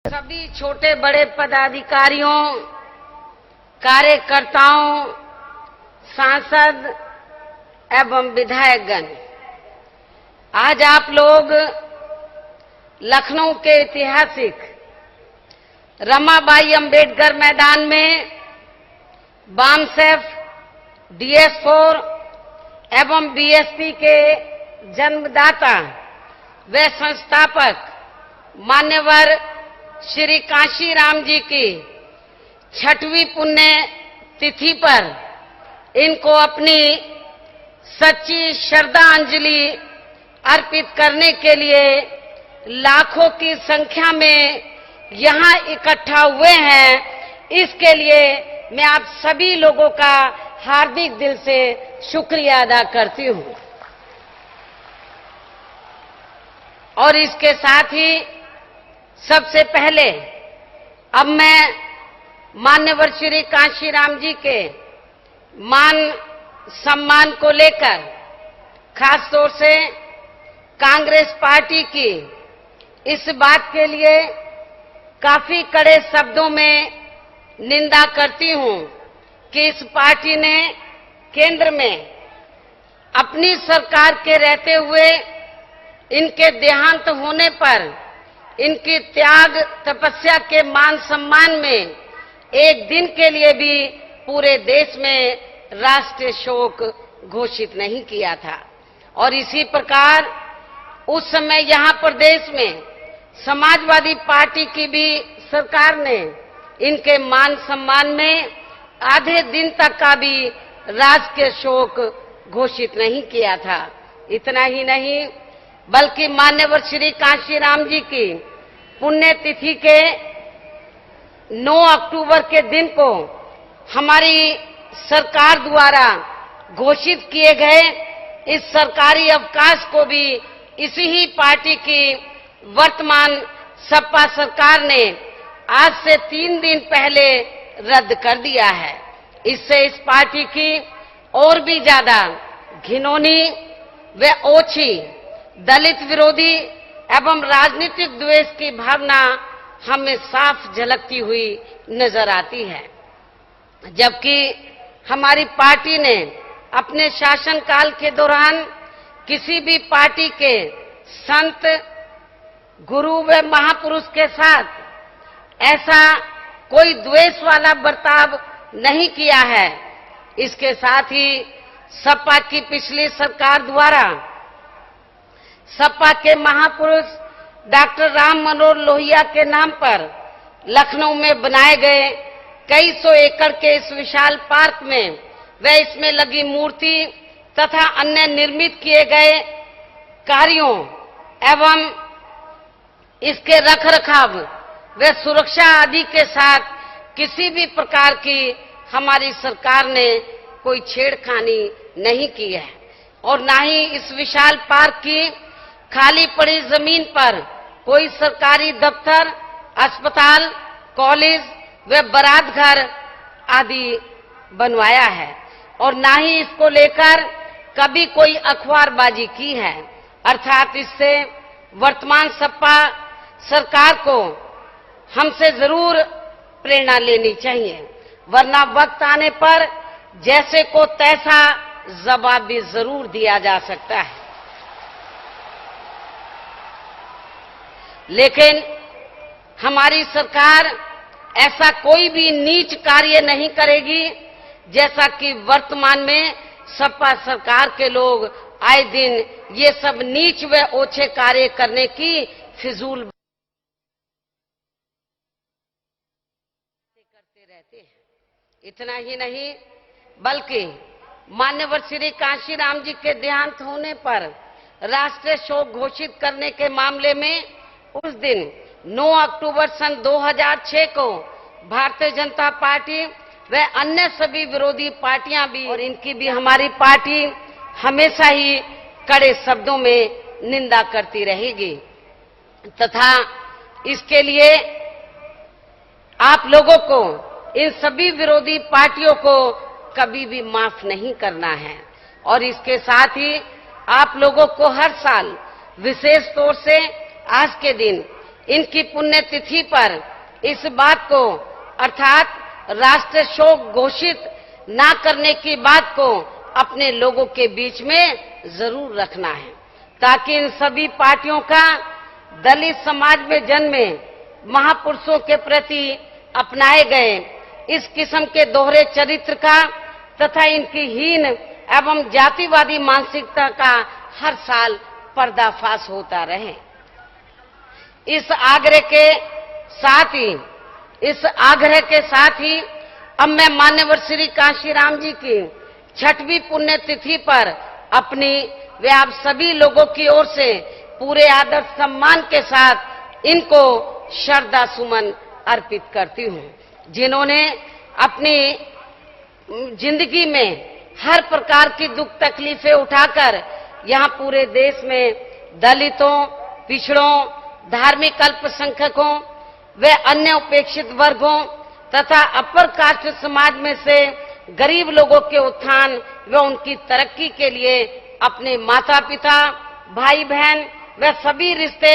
सभी छोटे बड़े पदाधिकारियों, कार्यकर्ताओं, सांसद एवं विधायकगण, आज आप लोग लखनऊ के ऐतिहासिक रमाबाई अंबेडकर मैदान में बामसेफ, DS4 एवं बीएसपी के जन्मदाता व संस्थापक मान्यवर श्री कांशीराम जी की 6वीं पुण्य तिथि पर इनको अपनी सच्ची श्रद्धांजलि अर्पित करने के लिए लाखों की संख्या में यहाँ इकट्ठा हुए हैं। इसके लिए मैं आप सभी लोगों का हार्दिक दिल से शुक्रिया अदा करती हूँ। और इसके साथ ही सबसे पहले अब मैं मान्यवर श्री कांशीराम जी के मान सम्मान को लेकर खास तौर से कांग्रेस पार्टी की इस बात के लिए काफी कड़े शब्दों में निंदा करती हूं कि इस पार्टी ने केंद्र में अपनी सरकार के रहते हुए इनके देहांत होने पर इनकी त्याग तपस्या के मान सम्मान में एक दिन के लिए भी पूरे देश में राष्ट्रीय शोक घोषित नहीं किया था। और इसी प्रकार उस समय यहाँ प्रदेश में समाजवादी पार्टी की भी सरकार ने इनके मान सम्मान में आधे दिन तक का भी राजकीय शोक घोषित नहीं किया था। इतना ही नहीं बल्कि मान्यवर श्री कांशीराम जी की पुण्यतिथि के 9 अक्टूबर के दिन को हमारी सरकार द्वारा घोषित किए गए इस सरकारी अवकाश को भी इसी ही पार्टी की वर्तमान सपा सरकार ने आज से 3 दिन पहले रद्द कर दिया है। इससे इस पार्टी की और भी ज्यादा घिनौनी व ओछी दलित विरोधी एवं राजनीतिक द्वेष की भावना हमें साफ झलकती हुई नजर आती है। जबकि हमारी पार्टी ने अपने शासनकाल के दौरान किसी भी पार्टी के संत, गुरु व महापुरुष के साथ ऐसा कोई द्वेष वाला बर्ताव नहीं किया है। इसके साथ ही सपा की पिछली सरकार द्वारा सपा के महापुरुष डॉक्टर राम मनोहर लोहिया के नाम पर लखनऊ में बनाए गए कई सौ एकड़ के इस विशाल पार्क में व इसमें लगी मूर्ति तथा अन्य निर्मित किए गए कार्यों एवं इसके रखरखाव व सुरक्षा आदि के साथ किसी भी प्रकार की हमारी सरकार ने कोई छेड़खानी नहीं की है। और ना ही इस विशाल पार्क की खाली पड़ी जमीन पर कोई सरकारी दफ्तर, अस्पताल, कॉलेज व बारात घर आदि बनवाया है। और ना ही इसको लेकर कभी कोई अखबारबाजी की है। अर्थात इससे वर्तमान सपा सरकार को हमसे जरूर प्रेरणा लेनी चाहिए, वरना वक्त आने पर जैसे को तैसा जवाब भी जरूर दिया जा सकता है। लेकिन हमारी सरकार ऐसा कोई भी नीच कार्य नहीं करेगी जैसा कि वर्तमान में सपा सरकार के लोग आए दिन ये सब नीच व ओछे कार्य करने की फिजूल करते रहते हैं। इतना ही नहीं बल्कि मान्यवर श्री कांशीराम जी के देहांत होने पर राष्ट्रीय शोक घोषित करने के मामले में उस दिन 9 अक्टूबर सन 2006 को भारतीय जनता पार्टी व अन्य सभी विरोधी पार्टियां भी और इनकी भी हमारी पार्टी हमेशा ही कड़े शब्दों में निंदा करती रहेगी तथा इसके लिए आप लोगों को, इन सभी विरोधी पार्टियों को कभी भी माफ नहीं करना है। और इसके साथ ही आप लोगों को हर साल विशेष तौर से आज के दिन इनकी पुण्यतिथि पर इस बात को अर्थात राष्ट्रीय शोक घोषित ना करने की बात को अपने लोगों के बीच में जरूर रखना है, ताकि इन सभी पार्टियों का दलित समाज में जन्मे महापुरुषों के प्रति अपनाए गए इस किस्म के दोहरे चरित्र का तथा इनकी हीन एवं जातिवादी मानसिकता का हर साल पर्दाफाश होता रहे। इस आग्रह के साथ ही अब मैं मान्यवर श्री कांशीराम जी की 6वीं पुण्यतिथि पर अपनी व आप सभी लोगों की ओर से पूरे आदर सम्मान के साथ इनको श्रद्धा सुमन अर्पित करती हूँ, जिन्होंने अपनी जिंदगी में हर प्रकार की दुख तकलीफें उठाकर यहाँ पूरे देश में दलितों, पिछड़ों, धार्मिक अल्पसंख्यकों व अन्य उपेक्षित वर्गों तथा अपर कास्ट समाज में से गरीब लोगों के उत्थान व उनकी तरक्की के लिए अपने माता पिता, भाई बहन व सभी रिश्ते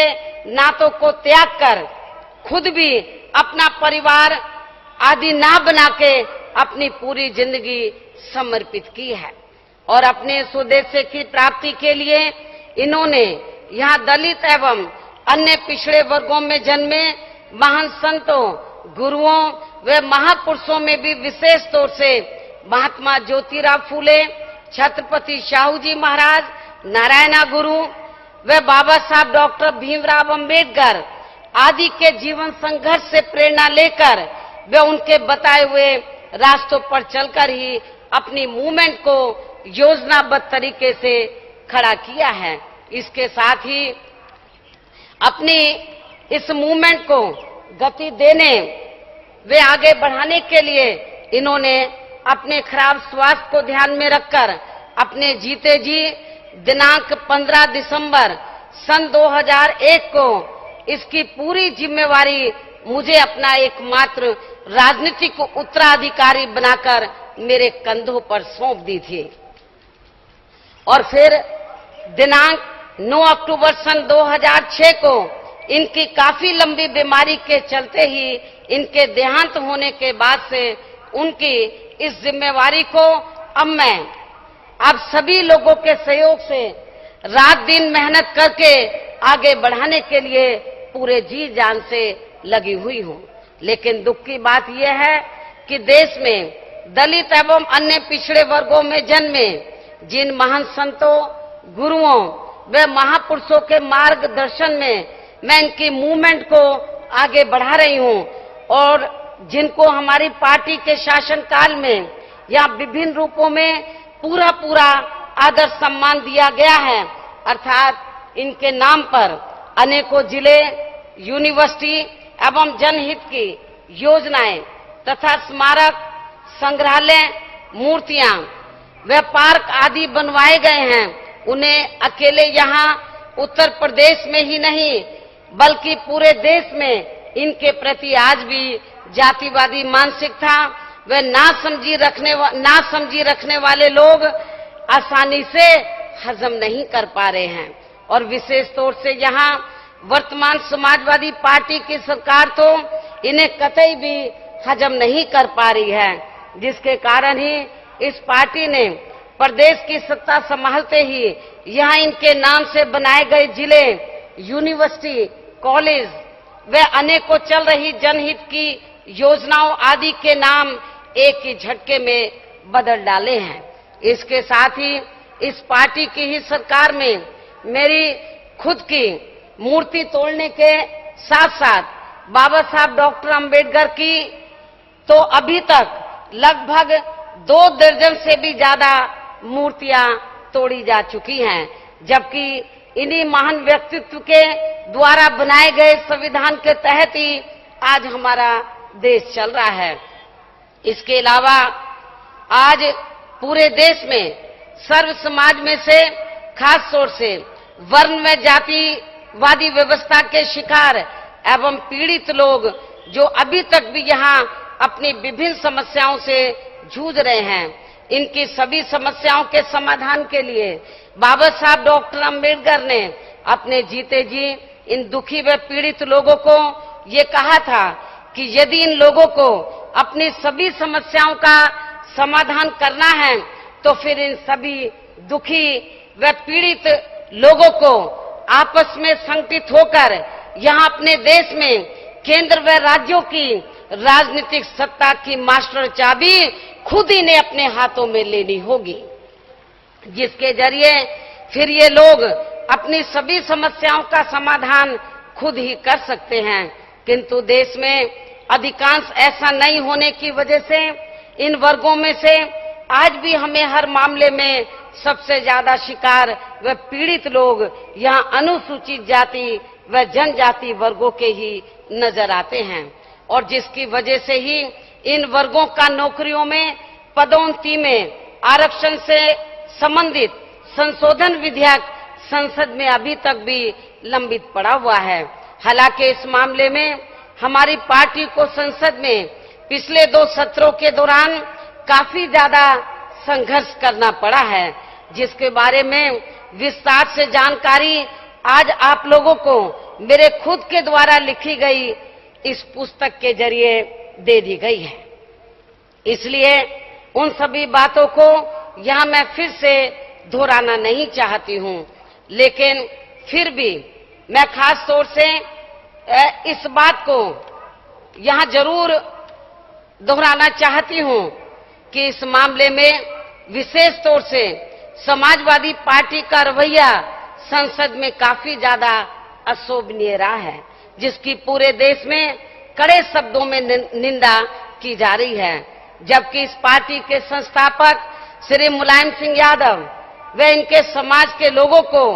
नातों को त्याग कर खुद भी अपना परिवार आदि ना बना के अपनी पूरी जिंदगी समर्पित की है और अपने इस उद्देश्य की प्राप्ति के लिए इन्होंने यहाँ दलित एवं अन्य पिछड़े वर्गों में जन्मे महान संतों, गुरुओं व महापुरुषों में भी विशेष तौर से महात्मा ज्योतिराव फूले, छत्रपति शाहू जी महाराज, नारायणा गुरु व बाबा साहब डॉक्टर भीमराव अंबेडकर आदि के जीवन संघर्ष से प्रेरणा लेकर वे उनके बताए हुए रास्तों पर चलकर ही अपनी मूवमेंट को योजनाबद्ध तरीके से खड़ा किया है। इसके साथ ही अपनी इस मूवमेंट को गति देने वे आगे बढ़ाने के लिए इन्होंने अपने खराब स्वास्थ्य को ध्यान में रखकर अपने जीते जी दिनांक 15 दिसंबर सन 2001 को इसकी पूरी जिम्मेवारी मुझे अपना एकमात्र राजनीतिक उत्तराधिकारी बनाकर मेरे कंधों पर सौंप दी थी और फिर दिनांक 9 अक्टूबर सन 2006 को इनकी काफी लंबी बीमारी के चलते ही इनके देहांत होने के बाद से उनकी इस जिम्मेवारी को अब मैं आप सभी लोगों के सहयोग से रात दिन मेहनत करके आगे बढ़ाने के लिए पूरे जी जान से लगी हुई हूँ। लेकिन दुख की बात यह है कि देश में दलित एवं अन्य पिछड़े वर्गों में जन्मे जिन महान संतों, गुरुओं व महापुरुषों के मार्गदर्शन में मैं इनकी मूवमेंट को आगे बढ़ा रही हूँ और जिनको हमारी पार्टी के शासन काल में या विभिन्न रूपों में पूरा आदर सम्मान दिया गया है, अर्थात इनके नाम पर अनेकों जिले, यूनिवर्सिटी एवं जनहित की योजनाएं तथा स्मारक, संग्रहालय, मूर्तियां व पार्क आदि बनवाए गए हैं। उन्हें अकेले यहाँ उत्तर प्रदेश में ही नहीं बल्कि पूरे देश में इनके प्रति आज भी जातिवादी मानसिकता व नासमझी रखने वाले लोग आसानी से हजम नहीं कर पा रहे हैं और विशेष तौर से यहाँ वर्तमान समाजवादी पार्टी की सरकार तो इन्हें कतई भी हजम नहीं कर पा रही है, जिसके कारण ही इस पार्टी ने प्रदेश की सत्ता संभालते ही यहाँ इनके नाम से बनाए गए जिले, यूनिवर्सिटी, कॉलेज व अनेकों चल रही जनहित की योजनाओं आदि के नाम एक ही झटके में बदल डाले हैं। इसके साथ ही इस पार्टी की ही सरकार में मेरी खुद की मूर्ति तोड़ने के साथ साथ बाबा साहब डॉक्टर अंबेडकर की तो अभी तक लगभग 2 दर्जन से भी ज्यादा मूर्तियां तोड़ी जा चुकी हैं, जबकि इन्हीं महान व्यक्तित्व के द्वारा बनाए गए संविधान के तहत ही आज हमारा देश चल रहा है। इसके अलावा आज पूरे देश में सर्व समाज में से खास तौर से वर्ण व जातिवादी व्यवस्था के शिकार एवं पीड़ित लोग जो अभी तक भी यहाँ अपनी विभिन्न समस्याओं से जूझ रहे हैं, इनकी सभी समस्याओं के समाधान के लिए बाबा साहब डॉक्टर अंबेडकर ने अपने जीते जी इन दुखी व पीड़ित लोगों को ये कहा था कि यदि इन लोगों को अपनी सभी समस्याओं का समाधान करना है तो फिर इन सभी दुखी व पीड़ित लोगों को आपस में संगठित होकर यहाँ अपने देश में केंद्र व राज्यों की राजनीतिक सत्ता की मास्टर चाबी खुद ही ने अपने हाथों में लेनी होगी, जिसके जरिए फिर ये लोग अपनी सभी समस्याओं का समाधान खुद ही कर सकते हैं। किंतु देश में अधिकांश ऐसा नहीं होने की वजह से इन वर्गों में से आज भी हमें हर मामले में सबसे ज्यादा शिकार व पीड़ित लोग यहाँ अनुसूचित जाति व जनजाति वर्गों के ही नजर आते हैं, और जिसकी वजह से ही इन वर्गों का नौकरियों में पदोन्नति में आरक्षण से संबंधित संशोधन विधेयक संसद में अभी तक भी लंबित पड़ा हुआ है। हालांकि इस मामले में हमारी पार्टी को संसद में पिछले 2 सत्रों के दौरान काफी ज्यादा संघर्ष करना पड़ा है, जिसके बारे में विस्तार से जानकारी आज आप लोगों को मेरे खुद के द्वारा लिखी गई इस पुस्तक के जरिए दे दी गई है। इसलिए उन सभी बातों को यहाँ मैं फिर से दोहराना नहीं चाहती हूँ, लेकिन फिर भी मैं खास तौर से इस बात को यहाँ जरूर दोहराना चाहती हूँ कि इस मामले में विशेष तौर से समाजवादी पार्टी का रवैया संसद में काफी ज्यादा अशोभनीय रहा है, जिसकी पूरे देश में कड़े शब्दों में निंदा की जा रही है। जबकि इस पार्टी के संस्थापक श्री मुलायम सिंह यादव व इनके समाज के लोगों को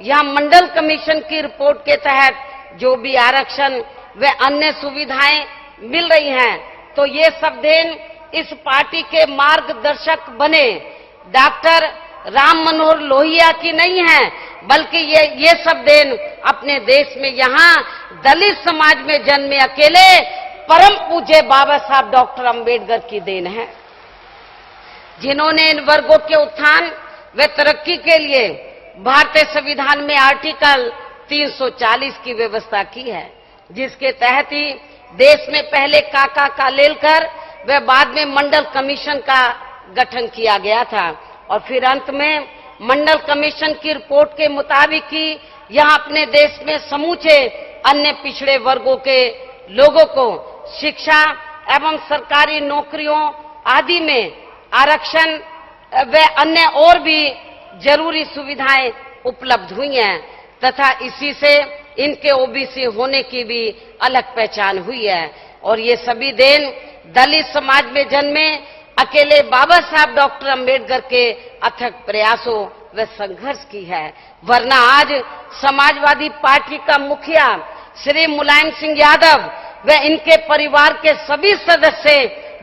यह मंडल कमीशन की रिपोर्ट के तहत जो भी आरक्षण व अन्य सुविधाएं मिल रही हैं, तो ये सब देन इस पार्टी के मार्गदर्शक बने डॉक्टर राम मनोहर लोहिया की नहीं है, बल्कि ये सब देन अपने देश में यहाँ दलित समाज में जन्मे अकेले परम पूज्य बाबा साहब डॉक्टर अंबेडकर की देन है, जिन्होंने इन वर्गों के उत्थान व तरक्की के लिए भारतीय संविधान में आर्टिकल 340 की व्यवस्था की है, जिसके तहत ही देश में पहले काका का लेलकर व बाद में मंडल कमीशन का गठन किया गया था, और फिर अंत में मंडल कमीशन की रिपोर्ट के मुताबिक ही यहाँ अपने देश में समूचे अन्य पिछड़े वर्गों के लोगों को शिक्षा एवं सरकारी नौकरियों आदि में आरक्षण व अन्य और भी जरूरी सुविधाएं उपलब्ध हुई हैं, तथा इसी से इनके ओबीसी होने की भी अलग पहचान हुई है। और ये सभी देन दलित समाज में जन्मे अकेले बाबा साहब डॉक्टर अंबेडकर के अथक प्रयासों व संघर्ष की है, वरना आज समाजवादी पार्टी का मुखिया श्री मुलायम सिंह यादव व इनके परिवार के सभी सदस्य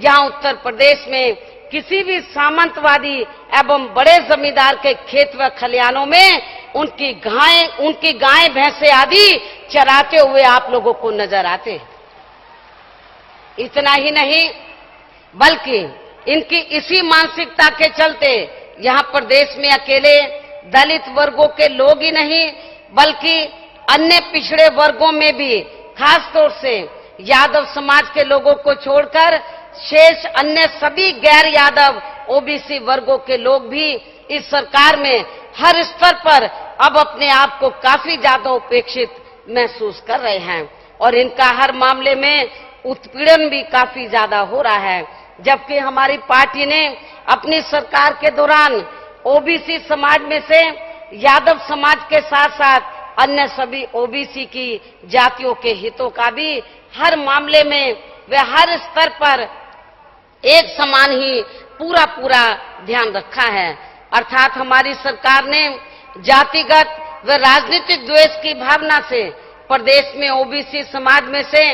यहाँ उत्तर प्रदेश में किसी भी सामंतवादी एवं बड़े जमींदार के खेत व खलिहानों में उनकी गायें भैंसे आदि चराते हुए आप लोगों को नजर आते। इतना ही नहीं, बल्कि इनकी इसी मानसिकता के चलते यहाँ प्रदेश में अकेले दलित वर्गों के लोग ही नहीं, बल्कि अन्य पिछड़े वर्गों में भी खास तौर से यादव समाज के लोगों को छोड़कर शेष अन्य सभी गैर यादव ओबीसी वर्गों के लोग भी इस सरकार में हर स्तर पर अब अपने आप को काफी ज्यादा उपेक्षित महसूस कर रहे हैं, और इनका हर मामले में उत्पीड़न भी काफी ज्यादा हो रहा है। जबकि हमारी पार्टी ने अपनी सरकार के दौरान ओबीसी समाज में से यादव समाज के साथ साथ अन्य सभी ओबीसी की जातियों के हितों का भी हर मामले में व हर स्तर पर एक समान ही पूरा ध्यान रखा है। अर्थात हमारी सरकार ने जातिगत व राजनीतिक द्वेष की भावना से प्रदेश में ओबीसी समाज में से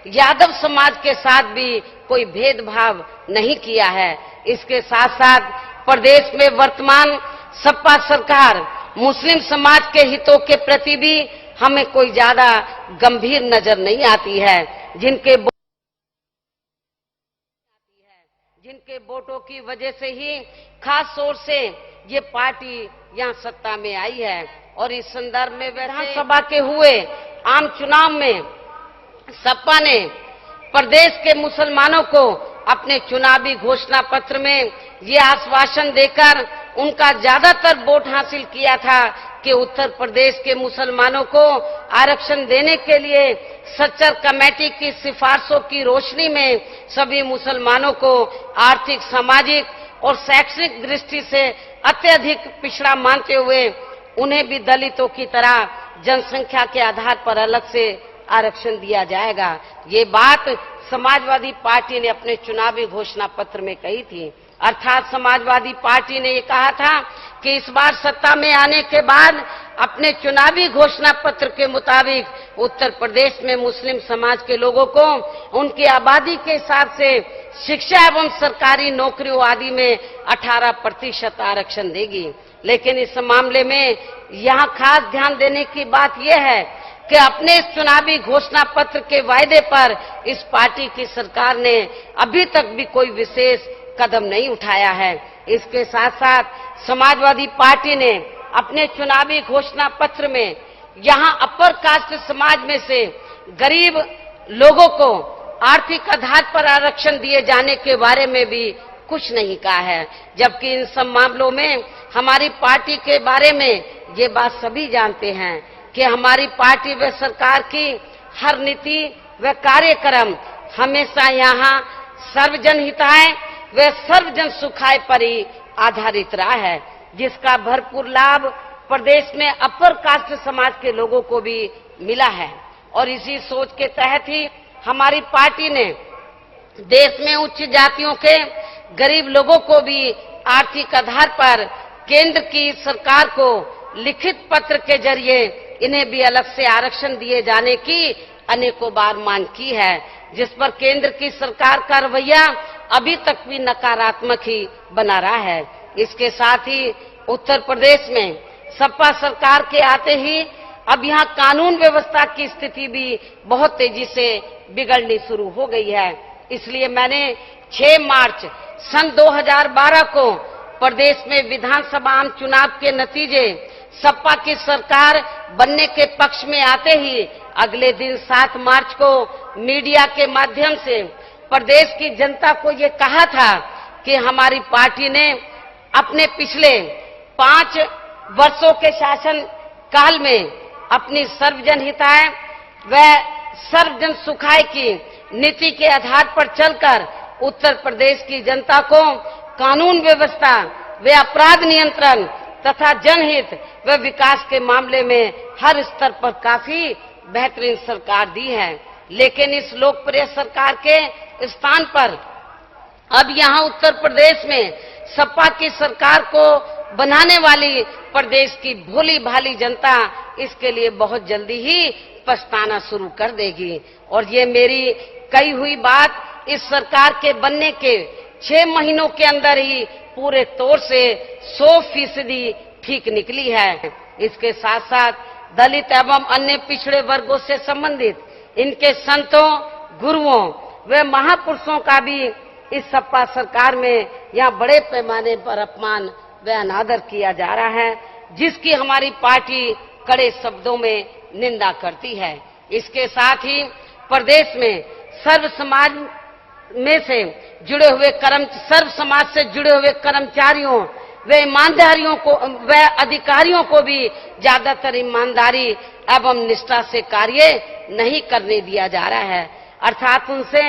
यादव समाज के साथ भी कोई भेदभाव नहीं किया है। इसके साथ साथ प्रदेश में वर्तमान सपा सरकार मुस्लिम समाज के हितों के प्रति भी हमें कोई ज्यादा गंभीर नजर नहीं आती है, जिनके वोटों की वजह से ही खास तौर से ये पार्टी यहाँ सत्ता में आई है। और इस संदर्भ में विधानसभा के हुए आम चुनाव में सपा ने प्रदेश के मुसलमानों को अपने चुनावी घोषणा पत्र में ये आश्वासन देकर उनका ज्यादातर वोट हासिल किया था कि उत्तर प्रदेश के मुसलमानों को आरक्षण देने के लिए सच्चर कमेटी की सिफारिशों की रोशनी में सभी मुसलमानों को आर्थिक, सामाजिक और शैक्षणिक दृष्टि से अत्यधिक पिछड़ा मानते हुए उन्हें भी दलितों की तरह जनसंख्या के आधार पर अलग से आरक्षण दिया जाएगा। ये बात समाजवादी पार्टी ने अपने चुनावी घोषणा पत्र में कही थी। अर्थात समाजवादी पार्टी ने ये कहा था कि इस बार सत्ता में आने के बाद अपने चुनावी घोषणा पत्र के मुताबिक उत्तर प्रदेश में मुस्लिम समाज के लोगों को उनकी आबादी के हिसाब से शिक्षा एवं सरकारी नौकरियों आदि में 18% आरक्षण देगी। लेकिन इस मामले में यहाँ खास ध्यान देने की बात यह है कि अपने इस चुनावी घोषणा पत्र के वायदे पर इस पार्टी की सरकार ने अभी तक भी कोई विशेष कदम नहीं उठाया है। इसके साथ साथ समाजवादी पार्टी ने अपने चुनावी घोषणा पत्र में यहाँ अपर कास्ट समाज में से गरीब लोगों को आर्थिक आधार पर आरक्षण दिए जाने के बारे में भी कुछ नहीं कहा है, जबकि इन सब मामलों में हमारी पार्टी के बारे में ये बात सभी जानते हैं कि हमारी पार्टी व सरकार की हर नीति व कार्यक्रम हमेशा यहाँ सर्वजन हिताय व सर्वजन सुखाय पर ही आधारित रहा है, जिसका भरपूर लाभ प्रदेश में अपर कास्ट समाज के लोगों को भी मिला है। और इसी सोच के तहत ही हमारी पार्टी ने देश में उच्च जातियों के गरीब लोगों को भी आर्थिक आधार पर केंद्र की सरकार को लिखित पत्र के जरिए इन्हें भी अलग से आरक्षण दिए जाने की अनेकों बार मांग की है, जिस पर केंद्र की सरकार का रवैया अभी तक भी नकारात्मक ही बना रहा है। इसके साथ ही उत्तर प्रदेश में सपा सरकार के आते ही अब यहाँ कानून व्यवस्था की स्थिति भी बहुत तेजी से बिगड़नी शुरू हो गई है। इसलिए मैंने 6 मार्च सन 2012 को प्रदेश में विधानसभा आम चुनाव के नतीजे सपा की सरकार बनने के पक्ष में आते ही अगले दिन 7 मार्च को मीडिया के माध्यम से प्रदेश की जनता को ये कहा था कि हमारी पार्टी ने अपने पिछले 5 वर्षों के शासन काल में अपनी सर्वजन हिताय व सर्वजन सुखाय की नीति के आधार पर चलकर उत्तर प्रदेश की जनता को कानून व्यवस्था व अपराध नियंत्रण तथा जनहित व विकास के मामले में हर स्तर पर काफी बेहतरीन सरकार दी है। लेकिन इस लोकप्रिय सरकार के स्थान पर अब यहाँ उत्तर प्रदेश में सपा की सरकार को बनाने वाली प्रदेश की भोली भाली जनता इसके लिए बहुत जल्दी ही पछताना शुरू कर देगी। और ये मेरी कही हुई बात इस सरकार के बनने के 6 महीनों के अंदर ही पूरे तौर से 100% ठीक निकली है। इसके साथ साथ दलित एवं अन्य पिछड़े वर्गों से संबंधित इनके संतों, गुरुओं व महापुरुषों का भी इस सपा सरकार में यहाँ बड़े पैमाने पर अपमान व अनादर किया जा रहा है, जिसकी हमारी पार्टी कड़े शब्दों में निंदा करती है। इसके साथ ही प्रदेश में सर्व समाज से जुड़े हुए कर्मचारियों व ईमानदारियों को व अधिकारियों को भी ज्यादातर ईमानदारी एवं निष्ठा से कार्य नहीं करने दिया जा रहा है। अर्थात उनसे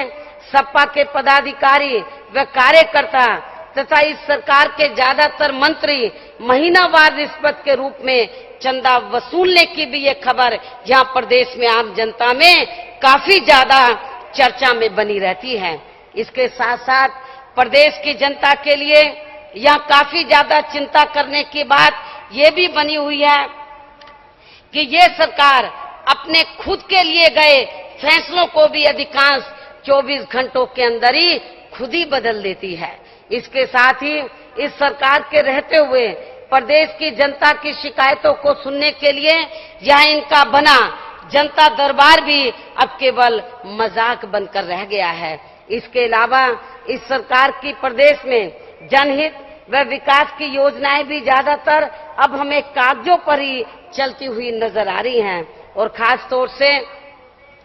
सपा के पदाधिकारी व कार्यकर्ता तथा इस सरकार के ज्यादातर मंत्री महीनावार रिश्वत के रूप में चंदा वसूलने की भी ये खबर यहाँ प्रदेश में आम जनता में काफी ज्यादा चर्चा में बनी रहती है। इसके साथ साथ प्रदेश की जनता के लिए यहाँ काफी ज्यादा चिंता करने की बात ये भी बनी हुई है कि ये सरकार अपने खुद के लिए गए फैसलों को भी अधिकांश 24 घंटों के अंदर ही खुद ही बदल देती है। इसके साथ ही इस सरकार के रहते हुए प्रदेश की जनता की शिकायतों को सुनने के लिए यहाँ इनका बना जनता दरबार भी अब केवल मजाक बनकर रह गया है। इसके अलावा इस सरकार की प्रदेश में जनहित व विकास की योजनाएं भी ज्यादातर अब हमें कागजों पर ही चलती हुई नजर आ रही हैं और खास तौर से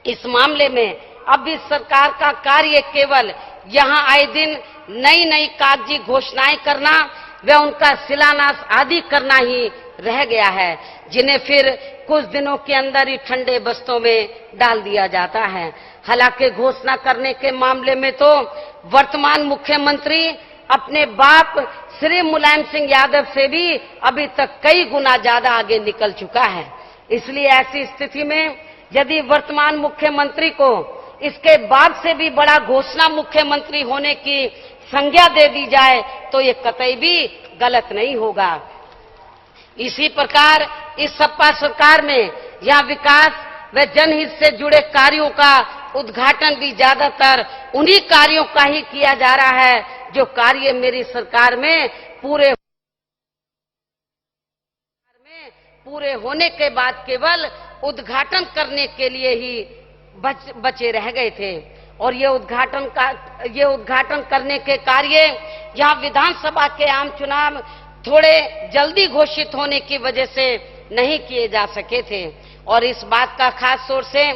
इस मामले में अब इस सरकार का कार्य केवल यहाँ आए दिन नई नई कागजी घोषणाएं करना व उनका शिलान्यास आदि करना ही रह गया है, जिन्हें फिर कुछ दिनों के अंदर ही ठंडे बस्तों में डाल दिया जाता है। हालांकि घोषणा करने के मामले में तो वर्तमान मुख्यमंत्री अपने बाप श्री मुलायम सिंह यादव से भी अभी तक कई गुना ज्यादा आगे निकल चुका है। इसलिए ऐसी स्थिति में यदि वर्तमान मुख्यमंत्री को इसके बाप से भी बड़ा घोषणा मुख्यमंत्री होने की संज्ञा दे दी जाए तो ये कतई भी गलत नहीं होगा। इसी प्रकार इस सपा सरकार में यहाँ विकास व जनहित से जुड़े कार्यों का उद्घाटन भी ज्यादातर उन्हीं कार्यों का ही किया जा रहा है जो कार्य मेरी सरकार में पूरे होने के बाद केवल उद्घाटन करने के लिए ही बचे रह गए थे। और ये उद्घाटन करने के कार्य यहाँ विधानसभा के आम चुनाव थोड़े जल्दी घोषित होने की वजह से नहीं किए जा सके थे। और इस बात का खास तौर से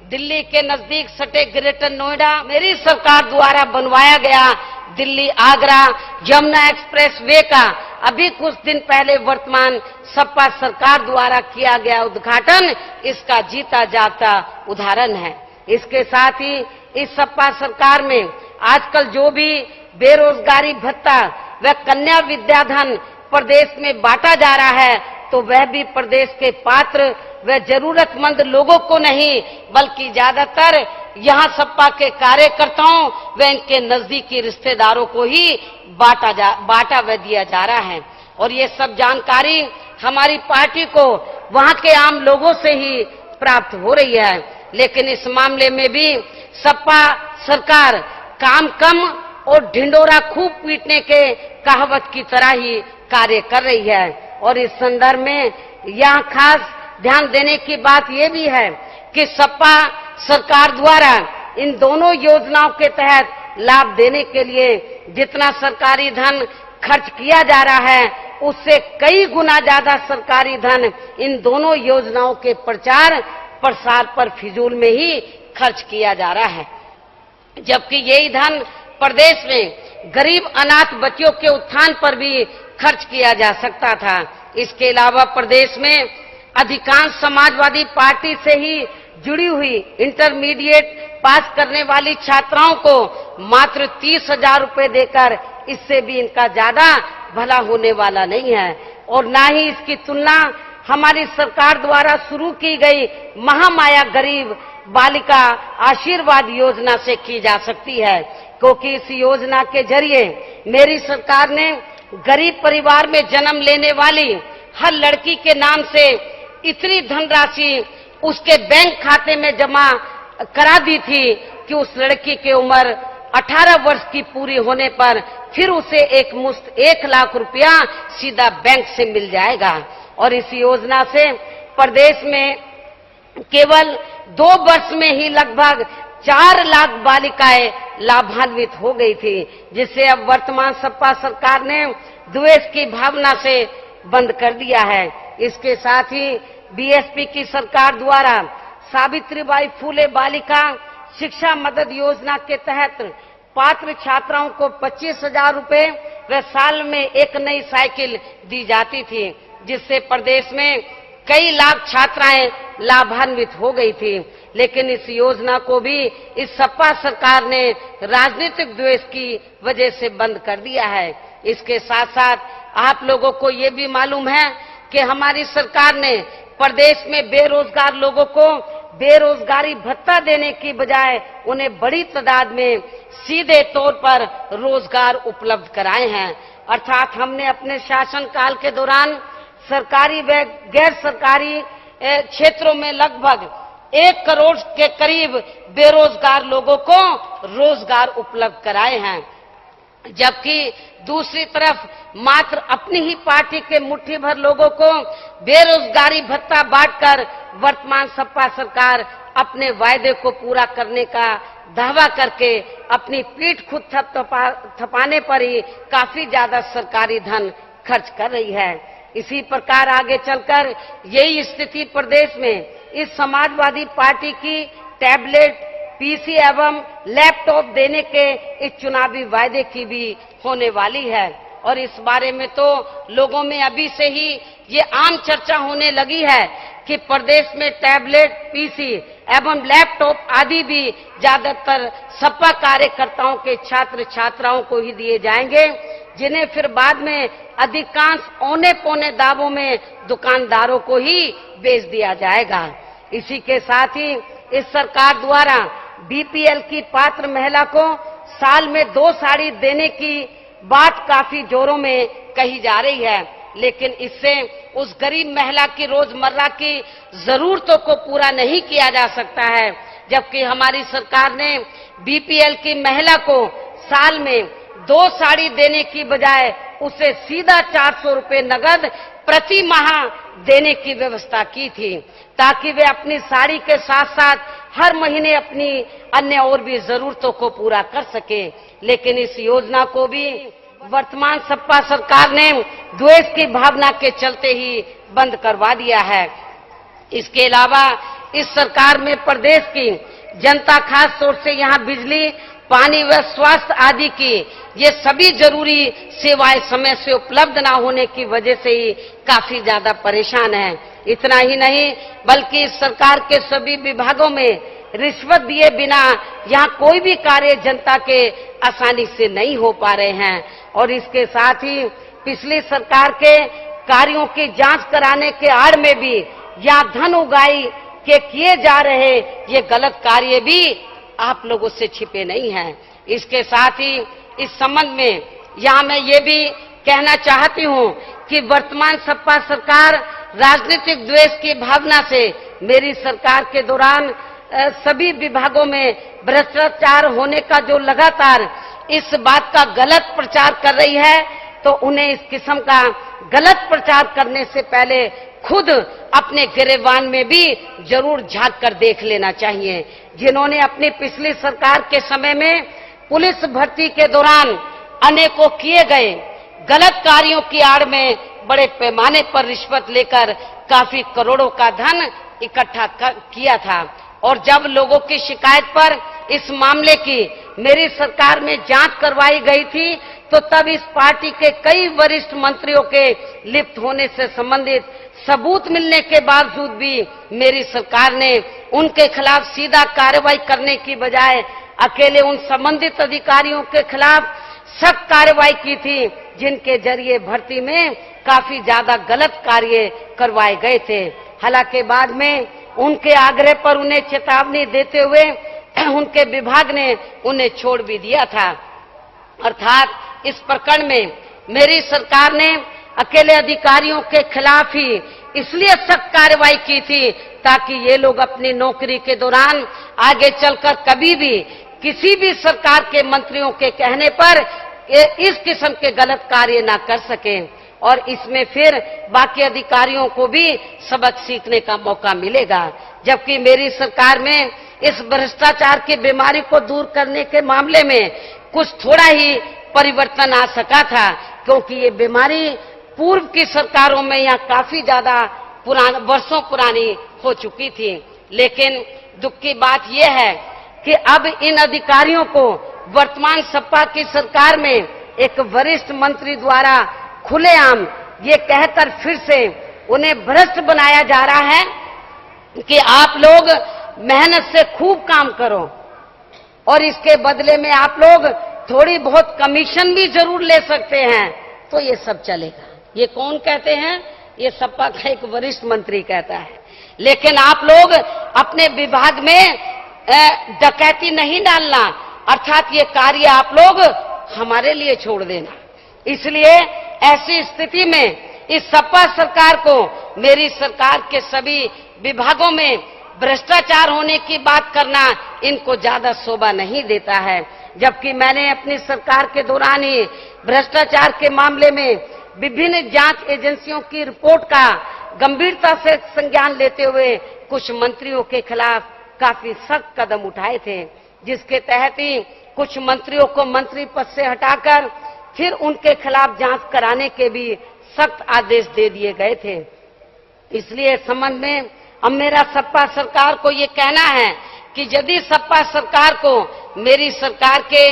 दिल्ली के नजदीक सटे ग्रेटर नोएडा मेरी सरकार द्वारा बनवाया गया दिल्ली आगरा यमुना एक्सप्रेस वे का अभी कुछ दिन पहले वर्तमान सपा सरकार द्वारा किया गया उद्घाटन इसका जीता जाता उदाहरण है। इसके साथ ही इस सपा सरकार में आजकल जो भी बेरोजगारी भत्ता व कन्या विद्याधन प्रदेश में बांटा जा रहा है तो वह भी प्रदेश के पात्र व जरूरतमंद लोगों को नहीं बल्कि ज्यादातर यहाँ सपा के कार्यकर्ताओं व इनके नजदीकी रिश्तेदारों को ही बांटा व दिया जा रहा है। और ये सब जानकारी हमारी पार्टी को वहाँ के आम लोगों से ही प्राप्त हो रही है। लेकिन इस मामले में भी सपा सरकार काम कम और ढिंडोरा खूब पीटने के कहावत की तरह ही कार्य कर रही है। और इस संदर्भ में यहाँ खास ध्यान देने की बात ये भी है कि सपा सरकार द्वारा इन दोनों योजनाओं के तहत लाभ देने के लिए जितना सरकारी धन खर्च किया जा रहा है उससे कई गुना ज्यादा सरकारी धन इन दोनों योजनाओं के प्रचार प्रसार पर फिजूल में ही खर्च किया जा रहा है, जबकि यही धन प्रदेश में गरीब अनाथ बच्चों के उत्थान पर भी खर्च किया जा सकता था। इसके अलावा प्रदेश में अधिकांश समाजवादी पार्टी से ही जुड़ी हुई इंटरमीडिएट पास करने वाली छात्राओं को मात्र 30,000 रुपए देकर इससे भी इनका ज्यादा भला होने वाला नहीं है। और ना ही इसकी तुलना हमारी सरकार द्वारा शुरू की गई महामाया गरीब बालिका आशीर्वाद योजना से की जा सकती है, क्योंकि इस योजना के जरिए मेरी सरकार ने गरीब परिवार में जन्म लेने वाली हर लड़की के नाम से इतनी धनराशि उसके बैंक खाते में जमा करा दी थी कि उस लड़की की उम्र 18 वर्ष की पूरी होने पर फिर उसे एक मुश्त 1 लाख रुपया सीधा बैंक से मिल जाएगा। और इस योजना से प्रदेश में केवल 2 वर्ष में ही लगभग 4 लाख बालिकाएं लाभान्वित हो गई थी, जिसे अब वर्तमान सपा सरकार ने द्वेष की भावना से बंद कर दिया है। इसके साथ ही बीएसपी की सरकार द्वारा सावित्रीबाई फूले बालिका शिक्षा मदद योजना के तहत पात्र छात्राओं को 25,000 रुपए व साल में एक नई साइकिल दी जाती थी, जिससे प्रदेश में कई लाख छात्राएं लाभान्वित हो गई थी। लेकिन इस योजना को भी इस सपा सरकार ने राजनीतिक द्वेष की वजह से बंद कर दिया है। इसके साथ साथ आप लोगों को ये भी मालूम है कि हमारी सरकार ने प्रदेश में बेरोजगार लोगों को बेरोजगारी भत्ता देने की बजाय उन्हें बड़ी तादाद में सीधे तौर पर रोजगार उपलब्ध कराए हैं। अर्थात हमने अपने शासनकाल के दौरान सरकारी व गैर सरकारी क्षेत्रों में लगभग 1 करोड़ के करीब बेरोजगार लोगों को रोजगार उपलब्ध कराए हैं। जबकि दूसरी तरफ मात्र अपनी ही पार्टी के मुट्ठी भर लोगों को बेरोजगारी भत्ता बांटकर वर्तमान सपा सरकार अपने वायदे को पूरा करने का दावा करके अपनी पीठ खुद थपाने पर ही काफी ज्यादा सरकारी धन खर्च कर रही है। इसी प्रकार आगे चलकर यही स्थिति प्रदेश में इस समाजवादी पार्टी की टैबलेट, पीसी एवं लैपटॉप देने के इस चुनावी वायदे की भी होने वाली है। और इस बारे में तो लोगों में अभी से ही ये आम चर्चा होने लगी है कि प्रदेश में टैबलेट, पीसी एवं लैपटॉप आदि भी ज्यादातर सपा कार्यकर्ताओं के छात्र छात्राओं को ही दिए जाएंगे, जिन्हें फिर बाद में अधिकांश औने पौने दावों में दुकानदारों को ही बेच दिया जाएगा। इसी के साथ ही इस सरकार द्वारा बीपीएल की पात्र महिला को साल में 2 साड़ी देने की बात काफी जोरों में कही जा रही है, लेकिन इससे उस गरीब महिला की रोजमर्रा की जरूरतों को पूरा नहीं किया जा सकता है। जबकि हमारी सरकार ने बीपीएल की महिला को साल में 2 साड़ी देने की बजाय उसे सीधा 400 रुपए नगद प्रति माह देने की व्यवस्था की थी, ताकि वे अपनी साड़ी के साथ साथ हर महीने अपनी अन्य और भी जरूरतों को पूरा कर सके। लेकिन इस योजना को भी वर्तमान सपा सरकार ने द्वेष की भावना के चलते ही बंद करवा दिया है। इसके अलावा इस सरकार में प्रदेश की जनता, खास तौर से यहाँ बिजली, पानी व स्वास्थ्य आदि की ये सभी जरूरी सेवाएं समय से उपलब्ध न होने की वजह से ही काफी ज्यादा परेशान है। इतना ही नहीं बल्कि इस सरकार के सभी विभागों में रिश्वत दिए बिना यहाँ कोई भी कार्य जनता के आसानी से नहीं हो पा रहे हैं। और इसके साथ ही पिछली सरकार के कार्यों की जांच कराने के आड़ में भी यहाँ धन उगाही के किए जा रहे ये गलत कार्य भी आप लोगों से छिपे नहीं हैं। इसके साथ ही इस संबंध में यहाँ मैं ये भी कहना चाहती हूँ कि वर्तमान सपा सरकार राजनीतिक द्वेष की भावना से मेरी सरकार के दौरान सभी विभागों में भ्रष्टाचार होने का जो लगातार इस बात का गलत प्रचार कर रही है, तो उन्हें इस किस्म का गलत प्रचार करने से पहले खुद अपने गिरेबान में भी जरूर झांक कर देख लेना चाहिए। जिन्होंने अपनी पिछली सरकार के समय में पुलिस भर्ती के दौरान अनेकों किए गए गलत कार्यों की आड़ में बड़े पैमाने पर रिश्वत लेकर काफी करोड़ों का धन इकट्ठा किया था। और जब लोगों की शिकायत पर इस मामले की मेरी सरकार में जांच करवाई गई थी, तो तब इस पार्टी के कई वरिष्ठ मंत्रियों के लिप्त होने से संबंधित सबूत मिलने के बावजूद भी मेरी सरकार ने उनके खिलाफ सीधा कार्रवाई करने की बजाय अकेले उन संबंधित अधिकारियों के खिलाफ सख्त कार्रवाई की थी, जिनके जरिए भर्ती में काफी ज्यादा गलत कार्य करवाए गए थे। हालांकि बाद में उनके आग्रह पर उन्हें चेतावनी देते हुए उनके विभाग ने उन्हें छोड़ भी दिया था। अर्थात इस प्रकरण में मेरी सरकार ने अकेले अधिकारियों के खिलाफ ही इसलिए सख्त कार्रवाई की थी ताकि ये लोग अपनी नौकरी के दौरान आगे चलकर कभी भी किसी भी सरकार के मंत्रियों के कहने पर इस किस्म के गलत कार्य ना कर सकें, और इसमें फिर बाकी अधिकारियों को भी सबक सीखने का मौका मिलेगा। जबकि मेरी सरकार में इस भ्रष्टाचार की बीमारी को दूर करने के मामले में कुछ थोड़ा ही परिवर्तन आ सका था, क्योंकि ये बीमारी पूर्व की सरकारों में यहाँ काफी ज्यादा वर्षों पुरानी हो चुकी थी। लेकिन दुख की बात यह है कि अब इन अधिकारियों को वर्तमान सपा की सरकार में एक वरिष्ठ मंत्री द्वारा खुलेआम ये कहकर फिर से उन्हें भ्रष्ट बनाया जा रहा है कि आप लोग मेहनत से खूब काम करो और इसके बदले में आप लोग थोड़ी बहुत कमीशन भी जरूर ले सकते हैं, तो ये सब चलेगा। ये कौन कहते हैं? ये सपा का एक वरिष्ठ मंत्री कहता है। लेकिन आप लोग अपने विभाग में डकैती नहीं डालना, अर्थात ये कार्य आप लोग हमारे लिए छोड़ देना। इसलिए ऐसी स्थिति में इस सपा सरकार को मेरी सरकार के सभी विभागों में भ्रष्टाचार होने की बात करना इनको ज्यादा शोभा नहीं देता है। जबकि मैंने अपनी सरकार के दौरान ही भ्रष्टाचार के मामले में विभिन्न जांच एजेंसियों की रिपोर्ट का गंभीरता से संज्ञान लेते हुए कुछ मंत्रियों के खिलाफ काफी सख्त कदम उठाए थे, जिसके तहत ही कुछ मंत्रियों को मंत्री पद से हटाकर फिर उनके खिलाफ जांच कराने के भी सख्त आदेश दे दिए गए थे। इसलिए इस संबंध में अब मेरा सपा सरकार को ये कहना है कि यदि सपा सरकार को मेरी सरकार के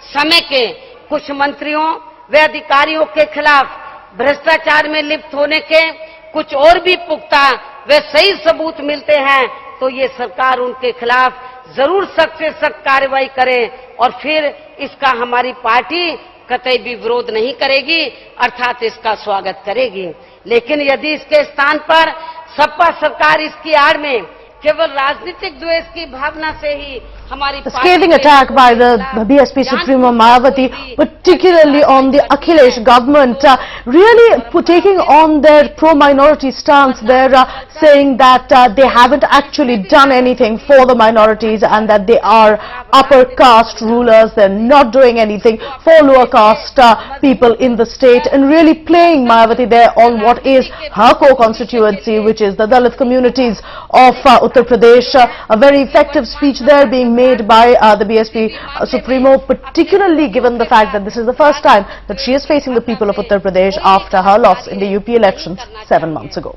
समय के कुछ मंत्रियों व अधिकारियों के खिलाफ भ्रष्टाचार में लिप्त होने के कुछ और भी पुख्ता व सही सबूत मिलते हैं तो ये सरकार उनके खिलाफ जरूर सख्त से सख्त कार्रवाई करे और फिर इसका हमारी पार्टी कतई भी विरोध नहीं करेगी, अर्थात इसका स्वागत करेगी। लेकिन यदि इसके स्थान पर सपा सरकार इसकी आड़ में केवल राजनीतिक द्वेष की भावना से ही हमारी scathing attack by the BSP Supremo Mayawati, particularly on the Akhilesh government, really taking on their pro-minority stance. They're saying that they haven't actually done anything for the minorities and that they are upper caste rulers. They're not doing anything for lower caste people in the state, and really playing Mayawati there on what is her core constituency, which is the Dalit communities of Uttar Pradesh. A very effective speech there being made by the BSP Supremo, particularly given the fact that this is the first time that she is facing the people of Uttar Pradesh after her loss in the UP elections 7 months ago.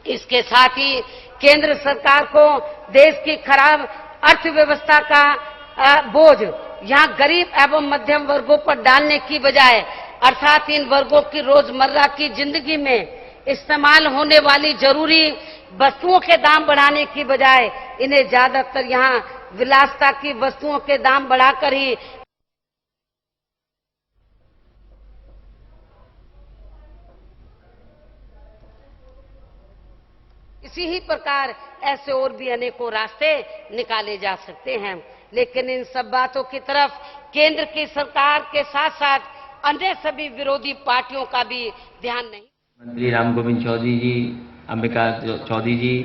इसके साथ ही केंद्र सरकार को देश की खराब अर्थव्यवस्था का बोझ यहाँ गरीब एवं मध्यम वर्गों पर डालने की बजाय, अर्थात इन वर्गों की रोजमर्रा की जिंदगी में इस्तेमाल होने वाली जरूरी वस्तुओं के दाम बढ़ाने की बजाय इन्हें ज्यादातर यहाँ विलासिता की वस्तुओं के दाम बढ़ाकर ही इसी ही प्रकार ऐसे और भी अनेकों रास्ते निकाले जा सकते हैं। लेकिन इन सब बातों की तरफ केंद्र की सरकार के साथ साथ अन्य सभी विरोधी पार्टियों का भी ध्यान नहीं। मंत्री राम गोविंद चौधरी जी, अंबिका चौधरी जी,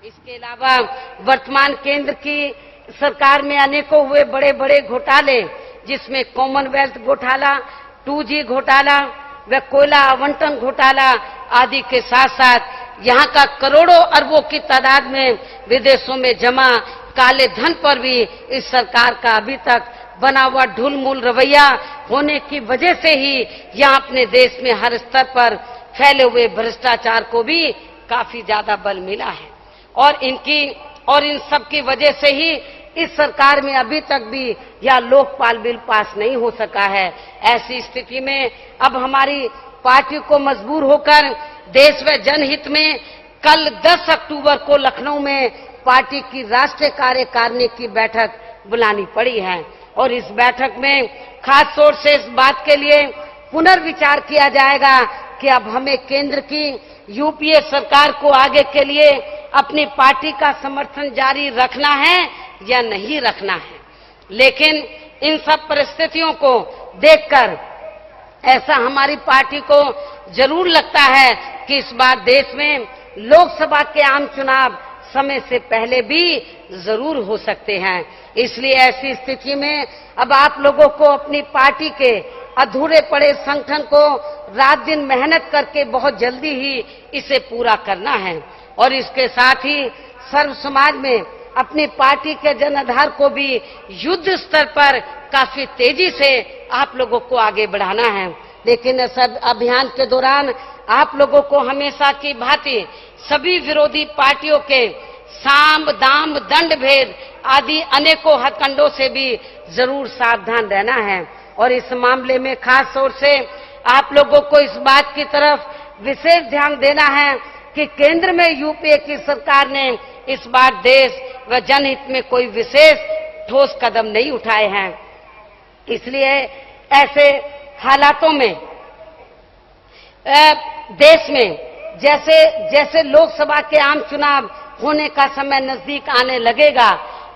इसके अलावा वर्तमान केंद्र की सरकार में अनेकों हुए बड़े बड़े घोटाले, जिसमें कॉमनवेल्थ घोटाला, 2G घोटाला व कोयला आवंटन घोटाला आदि के साथ साथ यहाँ का करोड़ों अरबों की तादाद में विदेशों में जमा काले धन पर भी इस सरकार का अभी तक बना हुआ ढुलमुल रवैया होने की वजह से ही यहाँ अपने देश में हर स्तर पर फैले हुए भ्रष्टाचार को भी काफी ज्यादा बल मिला है। और इन सब की वजह से ही इस सरकार में अभी तक भी यह लोकपाल बिल पास नहीं हो सका है। ऐसी स्थिति में अब हमारी पार्टी को मजबूर होकर देश व जनहित में कल 10 अक्टूबर को लखनऊ में पार्टी की राष्ट्रीय कार्यकारिणी की बैठक बुलानी पड़ी है और इस बैठक में खास तौर से इस बात के लिए पुनर्विचार किया जाएगा कि अब हमें केंद्र की यूपीए सरकार को आगे के लिए अपनी पार्टी का समर्थन जारी रखना है या नहीं रखना है। लेकिन इन सब परिस्थितियों को देखकर ऐसा हमारी पार्टी को जरूर लगता है कि इस बार देश में लोकसभा के आम चुनाव समय से पहले भी जरूर हो सकते हैं। इसलिए ऐसी स्थिति में अब आप लोगों को अपनी पार्टी के अधूरे पड़े संगठन को रात दिन मेहनत करके बहुत जल्दी ही इसे पूरा करना है और इसके साथ ही सर्व समाज में अपनी पार्टी के जनाधार को भी युद्ध स्तर पर काफी तेजी से आप लोगों को आगे बढ़ाना है। लेकिन इस अभियान के दौरान आप लोगों को हमेशा की भांति सभी विरोधी पार्टियों के साम दाम दंड भेद आदि अनेकों हथकंडों से भी जरूर सावधान रहना है और इस मामले में खास तौर से आप लोगों को इस बात की तरफ विशेष ध्यान देना है कि केंद्र में यूपीए की सरकार ने इस बार देश व जनहित में कोई विशेष ठोस कदम नहीं उठाए हैं। इसलिए ऐसे हालातों में देश में जैसे जैसे लोकसभा के आम चुनाव होने का समय नजदीक आने लगेगा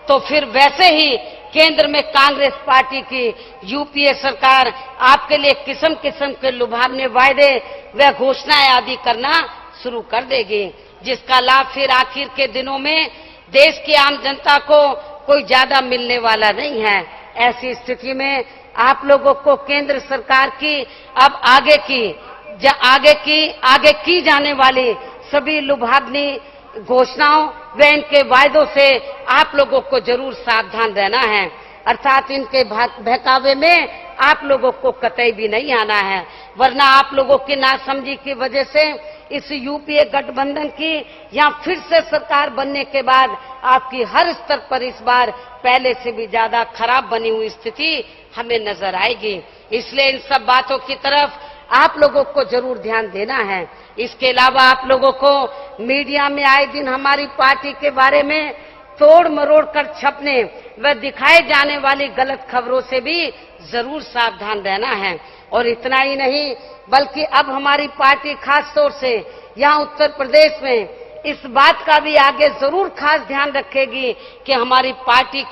तो फिर वैसे ही केंद्र में कांग्रेस पार्टी की यूपीए सरकार आपके लिए किस्म किस्म के लुभावने वायदे व घोषणाएं आदि करना शुरू कर देगी, जिसका लाभ फिर आखिर के दिनों में देश की आम जनता को कोई ज्यादा मिलने वाला नहीं है। ऐसी स्थिति में आप लोगों को केंद्र सरकार की अब आगे की जाने वाली सभी लुभावनी घोषणाओं व इनके वायदों से आप लोगों को जरूर सावधान रहना है, अर्थात इनके बहकावे में आप लोगों को कतई भी नहीं आना है, वरना आप लोगों की नासमझी की वजह से इस यूपीए गठबंधन की या फिर से सरकार बनने के बाद आपकी हर स्तर पर इस बार पहले से भी ज्यादा खराब बनी हुई स्थिति हमें नजर आएगी। इसलिए इन सब बातों की तरफ आप लोगों को जरूर ध्यान देना है। इसके अलावा आप लोगों को मीडिया में आए दिन हमारी पार्टी के बारे में तोड़ मरोड़ कर छपने व दिखाए जाने वाली गलत खबरों से भी जरूर सावधान रहना है। और इतना ही नहीं, बल्कि अब हमारी पार्टी खास तौर से यहाँ उत्तर प्रदेश में इस बात का भी आगे जरूर खास ध्यान रखेगी कि हमारी पार्टी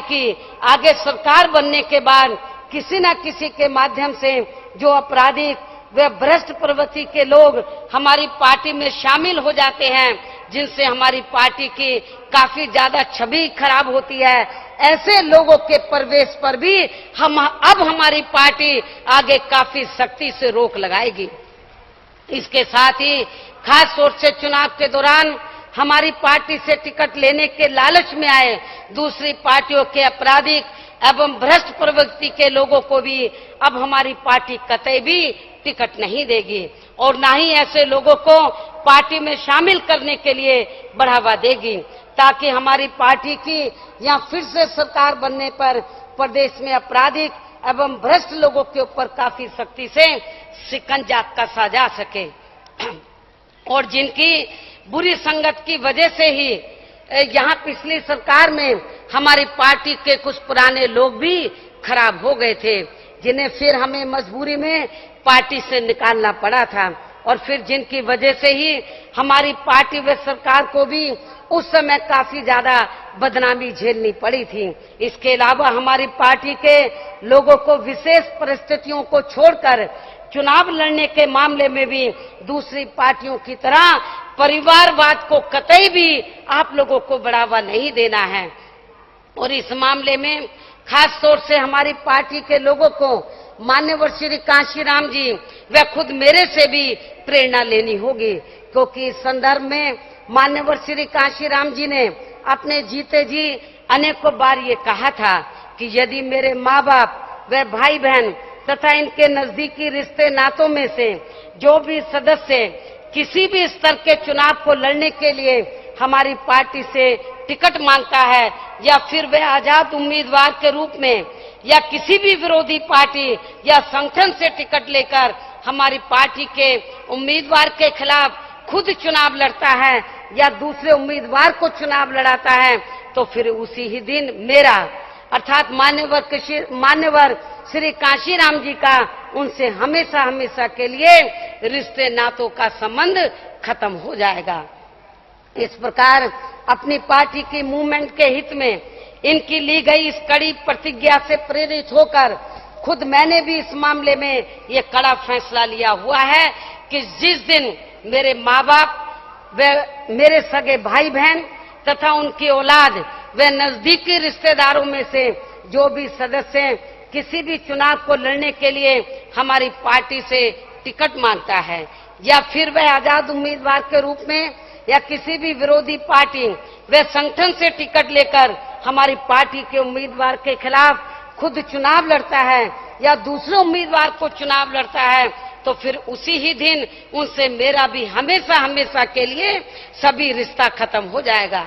की आगे सरकार बनने के बाद किसी न किसी के माध्यम से जो आपराधिक व भ्रष्ट प्रवृत्ति के लोग हमारी पार्टी में शामिल हो जाते हैं, जिनसे हमारी पार्टी की काफी ज्यादा छवि खराब होती है, ऐसे लोगों के प्रवेश पर भी अब हमारी पार्टी आगे काफी सख्ती से रोक लगाएगी। इसके साथ ही खास तौर से चुनाव के दौरान हमारी पार्टी से टिकट लेने के लालच में आए दूसरी पार्टियों के आपराधिक एवं भ्रष्ट प्रवृत्ति के लोगों को भी अब हमारी पार्टी कतई भी टिकट नहीं देगी और ना ही ऐसे लोगों को पार्टी में शामिल करने के लिए बढ़ावा देगी, ताकि हमारी पार्टी की या फिर से सरकार बनने पर प्रदेश में आपराधिक एवं भ्रष्ट लोगों के ऊपर काफी सख्ती से शिकंजा कसा जा सके और जिनकी बुरी संगत की वजह से ही यहाँ पिछली सरकार में हमारी पार्टी के कुछ पुराने लोग भी खराब हो गए थे, जिन्हें फिर हमें मजबूरी में पार्टी से निकालना पड़ा था और फिर जिनकी वजह से ही हमारी पार्टी व सरकार को भी उस समय काफी ज्यादा बदनामी झेलनी पड़ी थी। इसके अलावा हमारी पार्टी के लोगों को विशेष परिस्थितियों को छोड़कर चुनाव लड़ने के मामले में भी दूसरी पार्टियों की तरह परिवारवाद को कतई भी आप लोगों को बढ़ावा नहीं देना है और इस मामले में खास तौर से हमारी पार्टी के लोगों को मान्यवर श्री कांशीराम जी व खुद मेरे से भी प्रेरणा लेनी होगी, क्योंकि इस संदर्भ में मान्यवर श्री कांशीराम जी ने अपने जीते जी अनेकों बार ये कहा था कि यदि मेरे माँ बाप व भाई बहन तथा इनके नजदीकी रिश्ते नातों में से जो भी सदस्य किसी भी स्तर के चुनाव को लड़ने के लिए हमारी पार्टी से टिकट मांगता है या फिर वह आजाद उम्मीदवार के रूप में या किसी भी विरोधी पार्टी या संगठन से टिकट लेकर हमारी पार्टी के उम्मीदवार के खिलाफ खुद चुनाव लड़ता है या दूसरे उम्मीदवार को चुनाव लड़ाता है, तो फिर उसी ही दिन मेरा अर्थात मान्यवर श्री कांशीराम जी का उनसे हमेशा हमेशा के लिए रिश्ते नातों का संबंध खत्म हो जाएगा। इस प्रकार अपनी पार्टी की मूवमेंट के हित में इनकी ली गई इस कड़ी प्रतिज्ञा से प्रेरित होकर खुद मैंने भी इस मामले में ये कड़ा फैसला लिया हुआ है कि जिस दिन मेरे माँ बाप व मेरे सगे भाई बहन तथा उनकी औलाद व नजदीकी रिश्तेदारों में से जो भी सदस्य किसी भी चुनाव को लड़ने के लिए हमारी पार्टी से टिकट मांगता है या फिर वह आजाद उम्मीदवार के रूप में या किसी भी विरोधी पार्टी व संगठन से टिकट लेकर हमारी पार्टी के उम्मीदवार के खिलाफ खुद चुनाव लड़ता है या दूसरे उम्मीदवार को चुनाव लड़ता है, तो फिर उसी ही दिन उनसे मेरा भी हमेशा हमेशा के लिए सभी रिश्ता खत्म हो जाएगा।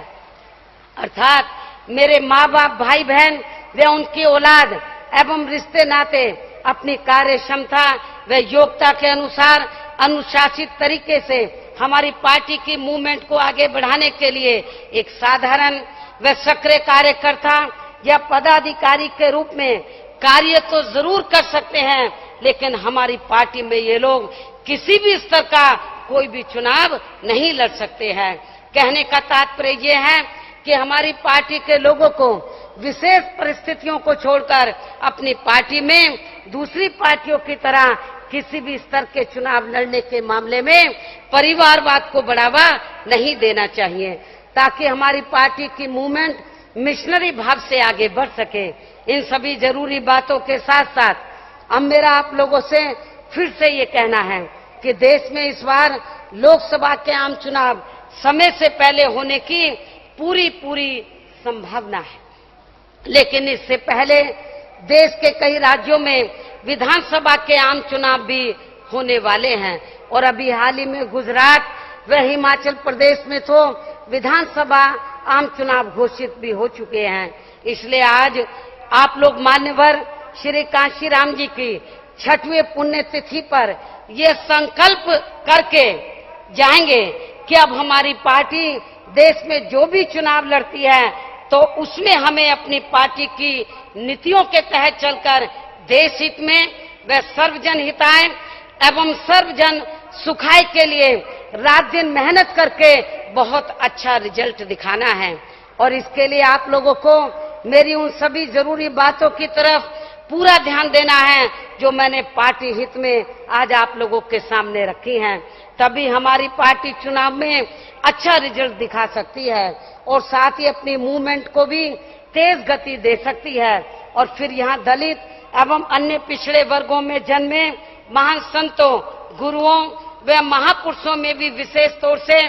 अर्थात मेरे माँ बाप भाई बहन व उनकी औलाद एवं रिश्ते नाते अपनी कार्य क्षमता व योग्यता के अनुसार अनुशासित तरीके से हमारी पार्टी की मूवमेंट को आगे बढ़ाने के लिए एक साधारण व सक्रिय कार्यकर्ता या पदाधिकारी के रूप में कार्य तो जरूर कर सकते हैं, लेकिन हमारी पार्टी में ये लोग किसी भी स्तर का कोई भी चुनाव नहीं लड़ सकते हैं। कहने का तात्पर्य ये है कि हमारी पार्टी के लोगों को विशेष परिस्थितियों को छोड़कर अपनी पार्टी में दूसरी पार्टियों की तरह किसी भी स्तर के चुनाव लड़ने के मामले में परिवारवाद को बढ़ावा नहीं देना चाहिए, ताकि हमारी पार्टी की मूवमेंट मिशनरी भाव से आगे बढ़ सके। इन सभी जरूरी बातों के साथ साथ अब मेरा आप लोगों से फिर से ये कहना है कि देश में इस बार लोकसभा के आम चुनाव समय से पहले होने की पूरी संभावना है, लेकिन इससे पहले देश के कई राज्यों में विधानसभा के आम चुनाव भी होने वाले हैं और अभी हाल ही में गुजरात व हिमाचल प्रदेश में तो विधानसभा आम चुनाव घोषित भी हो चुके हैं। इसलिए आज आप लोग मान्यवर श्री कांशीराम जी की 6वीं पुण्यतिथि पर ये संकल्प करके जाएंगे कि अब हमारी पार्टी देश में जो भी चुनाव लड़ती है तो उसमें हमें अपनी पार्टी की नीतियों के तहत चलकर देश हित में व सर्वजन हिताय एवं सर्वजन सुखाय के लिए रात दिन मेहनत करके बहुत अच्छा रिजल्ट दिखाना है। और इसके लिए आप लोगों को मेरी उन सभी जरूरी बातों की तरफ पूरा ध्यान देना है जो मैंने पार्टी हित में आज आप लोगों के सामने रखी हैं। तभी हमारी पार्टी चुनाव में अच्छा रिजल्ट दिखा सकती है और साथ ही अपनी मूवमेंट को भी तेज गति दे सकती है। और फिर यहाँ दलित एवं अन्य पिछड़े वर्गों में जन्मे महान संतों, गुरुओं व महापुरुषों में भी विशेष तौर से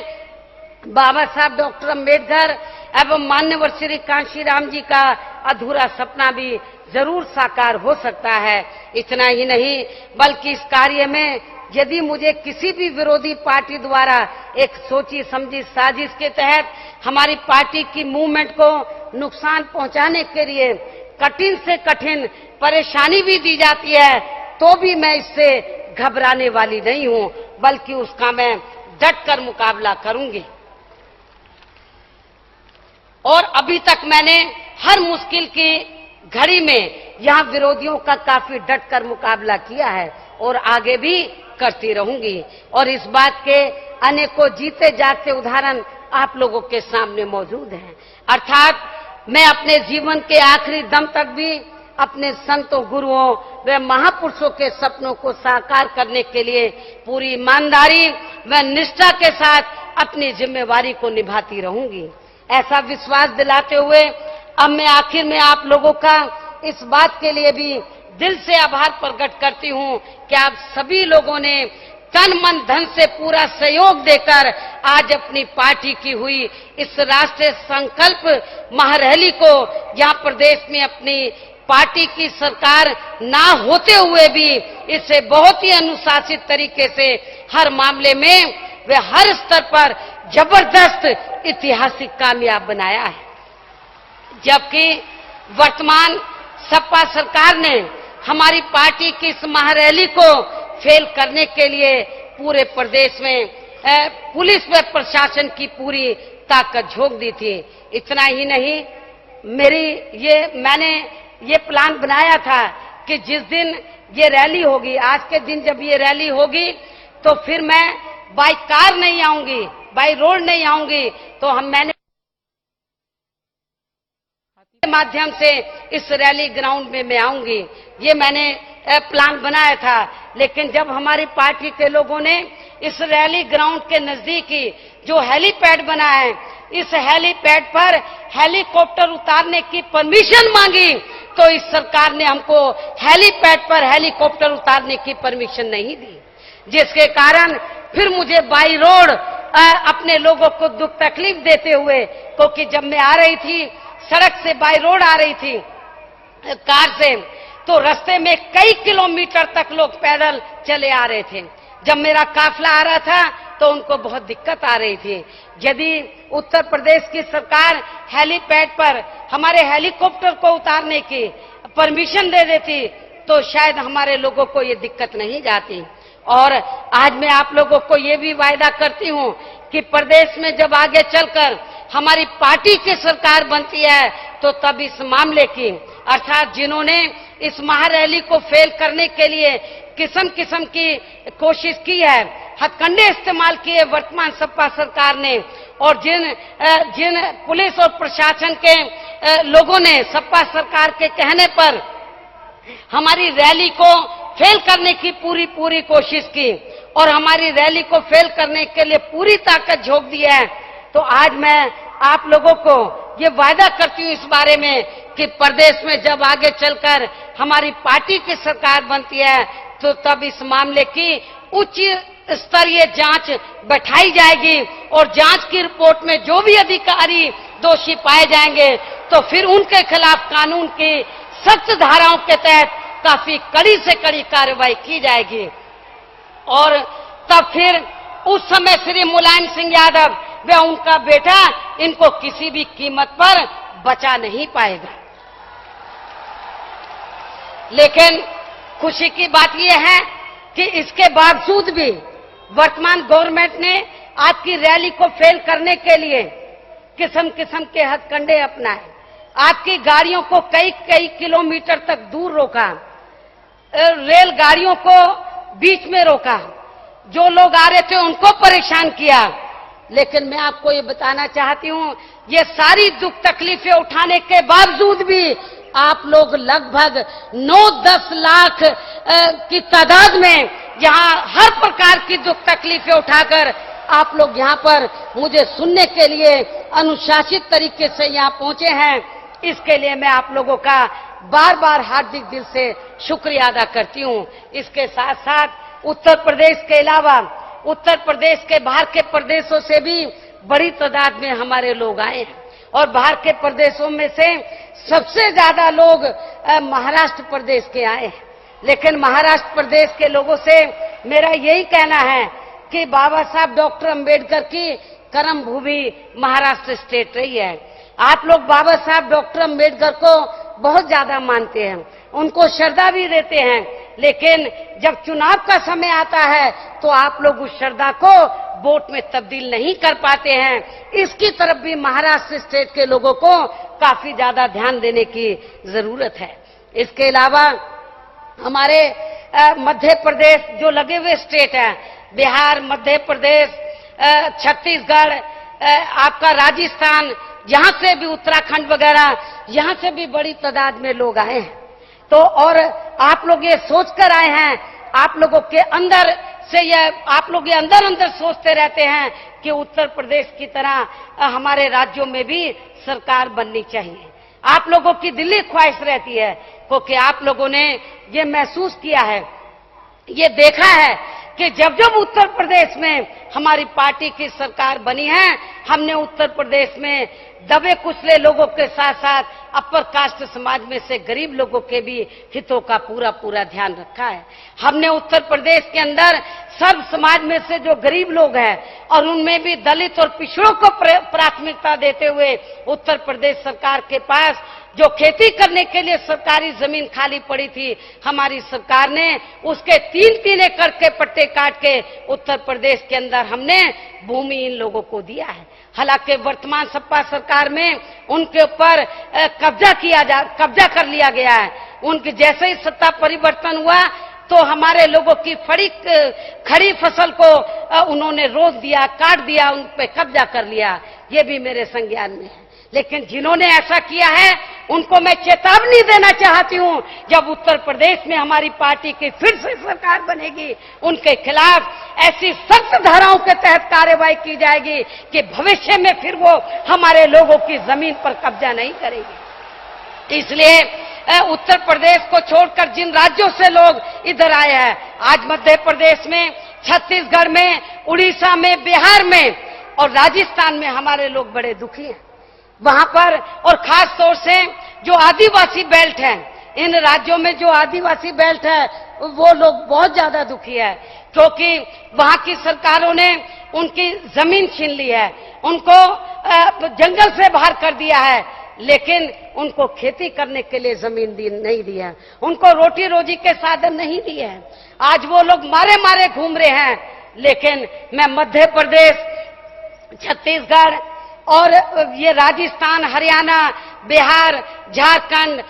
बाबा साहब डॉक्टर अम्बेडकर एवं मान्यवर श्री कांशीराम जी का अधूरा सपना भी जरूर साकार हो सकता है। इतना ही नहीं बल्कि इस कार्य में यदि मुझे किसी भी विरोधी पार्टी द्वारा एक सोची समझी साजिश के तहत हमारी पार्टी की मूवमेंट को नुकसान पहुंचाने के लिए कठिन से कठिन परेशानी भी दी जाती है तो भी मैं इससे घबराने वाली नहीं हूं, बल्कि उसका मैं डट कर मुकाबला करूंगी। और अभी तक मैंने हर मुश्किल की घड़ी में यहाँ विरोधियों का काफी डट कर मुकाबला किया है और आगे भी करती रहूंगी। और इस बात के अनेकों जीते जागते उदाहरण आप लोगों के सामने मौजूद हैं। अर्थात मैं अपने जीवन के आखिरी दम तक भी अपने संतों, गुरुओं व महापुरुषों के सपनों को साकार करने के लिए पूरी ईमानदारी व निष्ठा के साथ अपनी जिम्मेवारी को निभाती रहूंगी। ऐसा विश्वास दिलाते हुए अब मैं आखिर में आप लोगों का इस बात के लिए भी दिल से आभार प्रकट करती हूं कि आप सभी लोगों ने तन मन धन से पूरा सहयोग देकर आज अपनी पार्टी की हुई इस राष्ट्रीय संकल्प महारैली को यहाँ प्रदेश में अपनी पार्टी की सरकार ना होते हुए भी इसे बहुत ही अनुशासित तरीके से हर मामले में वे हर स्तर पर जबरदस्त ऐतिहासिक कामयाब बनाया है। जबकि वर्तमान सपा सरकार ने हमारी पार्टी की इस महारैली को फेल करने के लिए पूरे प्रदेश में पुलिस व प्रशासन की पूरी ताकत झोंक दी थी। इतना ही नहीं, मैंने ये प्लान बनाया था कि जिस दिन ये रैली होगी, आज के दिन जब ये रैली होगी तो फिर मैं बाई कार नहीं आऊंगी, बाई रोड नहीं आऊंगी, तो मैंने माध्यम से इस रैली ग्राउंड में मैं आऊंगी। ये मैंने प्लान बनाया था। लेकिन जब हमारी पार्टी के लोगों ने इस रैली ग्राउंड के नजदीक ही जो हेलीपैड बना है, इस हेलीपैड पर हेलीकॉप्टर उतारने की परमिशन मांगी तो इस सरकार ने हमको हेलीपैड पर हेलीकॉप्टर उतारने की परमिशन नहीं दी, जिसके कारण फिर मुझे बाई रोड अपने लोगों को दुख तकलीफ देते हुए, क्योंकि जब मैं आ रही थी सड़क से बाई रोड आ रही थी कार से, तो रास्ते में कई किलोमीटर तक लोग पैदल चले आ रहे थे। जब मेरा काफिला आ रहा था तो उनको बहुत दिक्कत आ रही थी। यदि उत्तर प्रदेश की सरकार हेलीपैड पर हमारे हेलीकॉप्टर को उतारने की परमिशन दे देती तो शायद हमारे लोगों को ये दिक्कत नहीं जाती। और आज मैं आप लोगों को ये भी वायदा करती हूँ कि प्रदेश में जब आगे चलकर हमारी पार्टी की सरकार बनती है तो तब इस मामले की, अर्थात जिन्होंने इस महारैली को फेल करने के लिए किस्म किस्म की कोशिश की है, हथकंडे इस्तेमाल किए वर्तमान सपा सरकार ने, और जिन पुलिस और प्रशासन के लोगों ने सपा सरकार के कहने पर हमारी रैली को फेल करने की पूरी कोशिश की और हमारी रैली को फेल करने के लिए पूरी ताकत झोंक दी है, तो आज मैं आप लोगों को ये वायदा करती हूं इस बारे में कि प्रदेश में जब आगे चलकर हमारी पार्टी की सरकार बनती है तो तब इस मामले की उच्च स्तरीय जांच बैठाई जाएगी और जांच की रिपोर्ट में जो भी अधिकारी दोषी पाए जाएंगे तो फिर उनके खिलाफ कानून की सख्त धाराओं के तहत काफी कड़ी से कड़ी कार्रवाई की जाएगी। और तब फिर उस समय श्री मुलायम सिंह यादव व उनका बेटा इनको किसी भी कीमत पर बचा नहीं पाएगा। लेकिन खुशी की बात यह है कि इसके बावजूद भी वर्तमान गवर्नमेंट ने आपकी रैली को फेल करने के लिए किस्म किस्म के हथकंडे अपनाए, आपकी गाड़ियों को कई कई किलोमीटर तक दूर रोका, रेलगाड़ियों को बीच में रोका, जो लोग आ रहे थे उनको परेशान किया। लेकिन मैं आपको ये बताना चाहती हूं, ये सारी दुख तकलीफें उठाने के बावजूद भी आप लोग लगभग 9-10 लाख की तादाद में यहाँ हर प्रकार की दुख तकलीफें उठाकर आप लोग यहाँ पर मुझे सुनने के लिए अनुशासित तरीके से यहाँ पहुंचे हैं। इसके लिए मैं आप लोगों का बार बार हार्दिक दिल से शुक्रिया अदा करती हूँ। इसके साथ साथ उत्तर प्रदेश के अलावा उत्तर प्रदेश के बाहर के प्रदेशों से भी बड़ी तादाद में हमारे लोग आए हैं और बाहर के प्रदेशों में से सबसे ज्यादा लोग महाराष्ट्र प्रदेश के आए हैं। लेकिन महाराष्ट्र प्रदेश के लोगों से मेरा यही कहना है कि बाबा साहब डॉक्टर अंबेडकर की कर्म भूमि महाराष्ट्र स्टेट रही है। आप लोग बाबा साहब डॉक्टर अंबेडकर को बहुत ज्यादा मानते हैं, उनको श्रद्धा भी देते हैं, लेकिन जब चुनाव का समय आता है तो आप लोग उस श्रद्धा को वोट में तब्दील नहीं कर पाते हैं। इसकी तरफ भी महाराष्ट्र स्टेट के लोगों को काफी ज्यादा ध्यान देने की जरूरत है। इसके अलावा हमारे मध्य प्रदेश जो लगे हुए स्टेट हैं, बिहार, मध्य प्रदेश, छत्तीसगढ़, आपका राजस्थान, यहाँ से भी उत्तराखंड वगैरह, यहाँ से भी बड़ी तादाद में लोग आए हैं। तो और आप लोग ये सोच कर आए हैं, आप लोगों के अंदर से यह आप लोग ये अंदर अंदर सोचते रहते हैं कि उत्तर प्रदेश की तरह हमारे राज्यों में भी सरकार बननी चाहिए। आप लोगों की दिली ख्वाहिश रहती है, क्योंकि आप लोगों ने ये महसूस किया है, ये देखा है कि जब जब उत्तर प्रदेश में हमारी पार्टी की सरकार बनी है, हमने उत्तर प्रदेश में दबे कुचले लोगों के साथ साथ अपर कास्ट समाज में से गरीब लोगों के भी हितों का पूरा पूरा ध्यान रखा है। हमने उत्तर प्रदेश के अंदर सब समाज में से जो गरीब लोग हैं और उनमें भी दलित और पिछड़ों को प्राथमिकता देते हुए उत्तर प्रदेश सरकार के पास जो खेती करने के लिए सरकारी जमीन खाली पड़ी थी, हमारी सरकार ने उसके 3-3 एकड़ के पट्टे काट के उत्तर प्रदेश के अंदर हमने भूमि इन लोगों को दिया है। हालांकि वर्तमान सपा सरकार में उनके ऊपर कब्जा कर लिया गया है। उनके जैसे ही सत्ता परिवर्तन हुआ तो हमारे लोगों की खड़ी फसल को उन्होंने रोक दिया, काट दिया, उन पे कब्जा कर लिया। ये भी मेरे संज्ञान में है। लेकिन जिन्होंने ऐसा किया है उनको मैं चेतावनी देना चाहती हूं, जब उत्तर प्रदेश में हमारी पार्टी की फिर से सरकार बनेगी, उनके खिलाफ ऐसी सख्त धाराओं के तहत कार्रवाई की जाएगी कि भविष्य में फिर वो हमारे लोगों की जमीन पर कब्जा नहीं करेंगे। इसलिए उत्तर प्रदेश को छोड़कर जिन राज्यों से लोग इधर आए हैं, आज मध्य प्रदेश में, छत्तीसगढ़ में, उड़ीसा में, बिहार में और राजस्थान में हमारे लोग बड़े दुखी हैं। वहां पर और खास तौर से जो आदिवासी बेल्ट है, इन राज्यों में जो आदिवासी बेल्ट है वो लोग बहुत ज्यादा दुखी है, क्योंकि वहां की सरकारों ने उनकी जमीन छीन ली है, उनको जंगल से बाहर कर दिया है, लेकिन उनको खेती करने के लिए जमीन नहीं दी है, उनको रोटी रोजी के साधन नहीं दिए हैं। आज वो लोग मारे मारे घूम रहे हैं। लेकिन मैं मध्य प्रदेश, छत्तीसगढ़ और ये राजस्थान, हरियाणा, बिहार, झारखंड,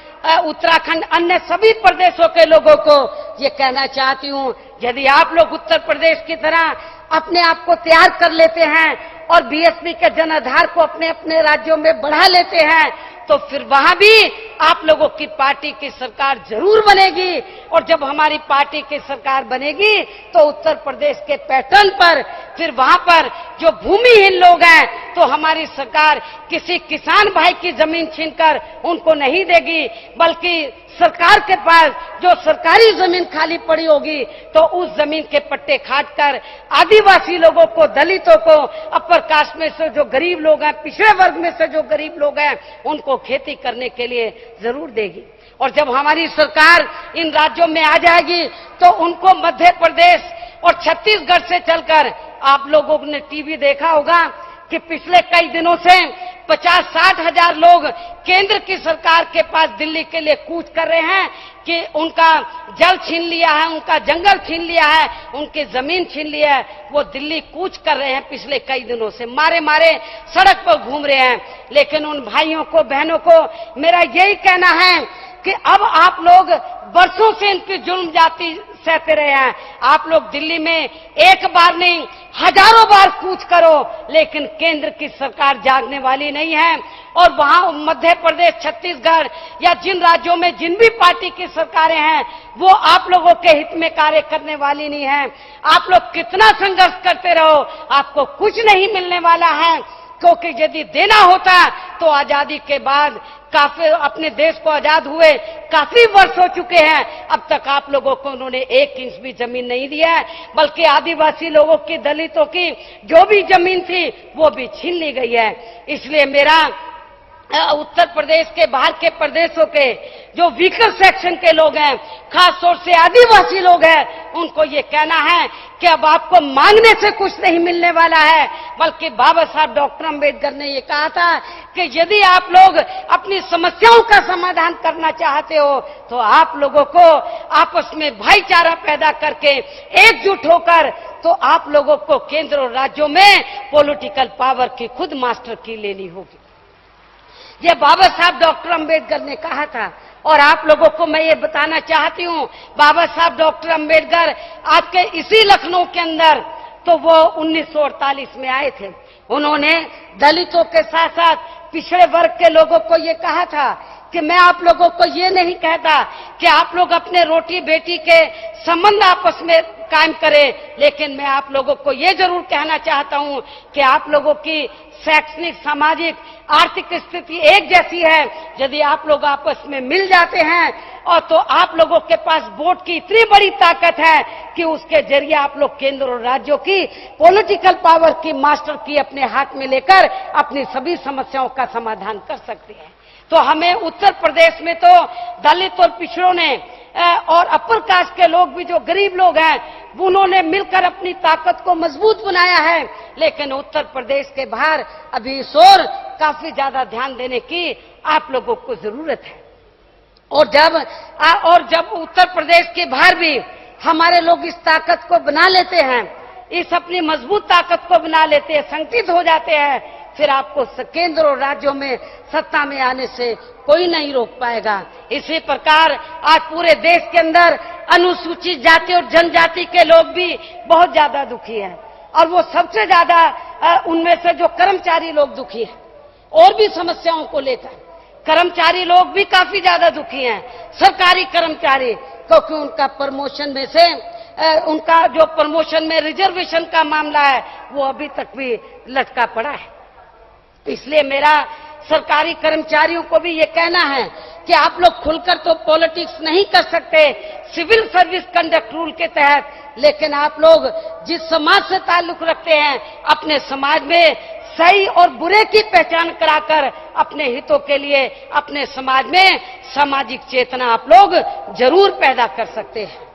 उत्तराखंड, अन्य सभी प्रदेशों के लोगों को ये कहना चाहती हूं, यदि आप लोग उत्तर प्रदेश की तरह अपने आप को तैयार कर लेते हैं और बीएसपी के जनाधार को अपने अपने राज्यों में बढ़ा लेते हैं, तो फिर वहां भी आप लोगों की पार्टी की सरकार जरूर बनेगी। और जब हमारी पार्टी की सरकार बनेगी तो उत्तर प्रदेश के पैटर्न पर फिर वहां पर जो भूमिहीन लोग हैं तो हमारी सरकार किसी किसान भाई की जमीन छीनकर उनको नहीं देगी, बल्कि सरकार के पास जो सरकारी जमीन खाली पड़ी होगी तो उस जमीन के पट्टे काटकर आदिवासी लोगों को, दलितों को, अपर कास्ट में से जो गरीब लोग हैं, पिछड़े वर्ग में से जो गरीब लोग हैं, उनको खेती करने के लिए जरूर देगी। और जब हमारी सरकार इन राज्यों में आ जाएगी तो उनको मध्य प्रदेश और छत्तीसगढ़ से चलकर, आप लोगों ने टीवी देखा होगा कि पिछले कई दिनों से 50-60 हजार लोग केंद्र की सरकार के पास दिल्ली के लिए कूच कर रहे हैं कि उनका जल छीन लिया है, उनका जंगल छीन लिया है, उनकी जमीन छीन लिया है। वो दिल्ली कूच कर रहे हैं पिछले कई दिनों से, मारे मारे सड़क पर घूम रहे हैं। लेकिन उन भाइयों को, बहनों को मेरा यही कहना है कि अब आप लोग बरसों से इनकी जुल्म जाति सहते रहे हैं। आप लोग दिल्ली में एक बार नहीं हजारों बार कूच करो, लेकिन केंद्र की सरकार जागने वाली नहीं है। और वहां मध्य प्रदेश, छत्तीसगढ़ या जिन राज्यों में जिन भी पार्टी की सरकारें हैं वो आप लोगों के हित में कार्य करने वाली नहीं है। आप लोग कितना संघर्ष करते रहो, आपको कुछ नहीं मिलने वाला है। क्योंकि यदि देना होता तो आजादी के बाद काफी, अपने देश को आजाद हुए काफी वर्ष हो चुके हैं, अब तक आप लोगों को उन्होंने 1 इंच भी जमीन नहीं दिया है, बल्कि आदिवासी लोगों की, दलितों की जो भी जमीन थी वो भी छीन ली गई है। इसलिए मेरा उत्तर प्रदेश के बाहर के प्रदेशों के जो वीकर सेक्शन के लोग हैं, खास तौर से आदिवासी लोग हैं, उनको ये कहना है कि अब आपको मांगने से कुछ नहीं मिलने वाला है, बल्कि बाबा साहब डॉक्टर अंबेडकर ने ये कहा था कि यदि आप लोग अपनी समस्याओं का समाधान करना चाहते हो तो आप लोगों को आपस में भाईचारा पैदा करके एकजुट होकर तो आप लोगों को केंद्र और राज्यों में पॉलिटिकल पावर की खुद मास्टर की लेनी होगी। ये बाबा साहब डॉक्टर अंबेडकर ने कहा था। और आप लोगों को मैं ये बताना चाहती हूँ, बाबा साहब डॉक्टर अंबेडकर आपके इसी लखनऊ के अंदर तो वो 1948 में आए थे। उन्होंने दलितों के साथ साथ पिछड़े वर्ग के लोगों को ये कहा था कि मैं आप लोगों को ये नहीं कहता कि आप लोग अपने रोटी बेटी के संबंध आपस में कायम करें, लेकिन मैं आप लोगों को ये जरूर कहना चाहता हूं कि आप लोगों की शैक्षणिक, सामाजिक, आर्थिक स्थिति एक जैसी है। यदि आप लोग आपस में मिल जाते हैं और तो आप लोगों के पास वोट की इतनी बड़ी ताकत है कि उसके जरिए आप लोग केंद्र और राज्यों की पॉलिटिकल पावर की मास्टर की अपने हाथ में लेकर अपनी सभी समस्याओं का समाधान कर सकते हैं। तो हमें उत्तर प्रदेश में तो दलित और पिछड़ों ने और अपर कास्ट के लोग भी, जो गरीब लोग हैं, उन्होंने मिलकर अपनी ताकत को मजबूत बनाया है। लेकिन उत्तर प्रदेश के बाहर अभी इस ओर काफी ज्यादा ध्यान देने की आप लोगों को जरूरत है। और जब उत्तर प्रदेश के बाहर भी हमारे लोग इस ताकत को बना लेते हैं, इस अपनी मजबूत ताकत को बना लेते हैं, संगठित हो जाते हैं, फिर आपको केंद्र और राज्यों में सत्ता में आने से कोई नहीं रोक पाएगा। इसी प्रकार आज पूरे देश के अंदर अनुसूचित जाति और जनजाति के लोग भी बहुत ज्यादा दुखी हैं। और वो सबसे ज्यादा उनमें से जो कर्मचारी लोग दुखी हैं, और भी समस्याओं को लेकर कर्मचारी लोग भी काफी ज्यादा दुखी हैं। सरकारी कर्मचारी, क्योंकि उनका प्रमोशन में से उनका जो प्रमोशन में रिजर्वेशन का मामला है वो अभी तक भी लटका पड़ा है। इसलिए मेरा सरकारी कर्मचारियों को भी ये कहना है कि आप लोग खुलकर तो पॉलिटिक्स नहीं कर सकते सिविल सर्विस कंडक्ट रूल के तहत, लेकिन आप लोग जिस समाज से ताल्लुक रखते हैं, अपने समाज में सही और बुरे की पहचान कराकर अपने हितों के लिए अपने समाज में सामाजिक चेतना आप लोग जरूर पैदा कर सकते हैं।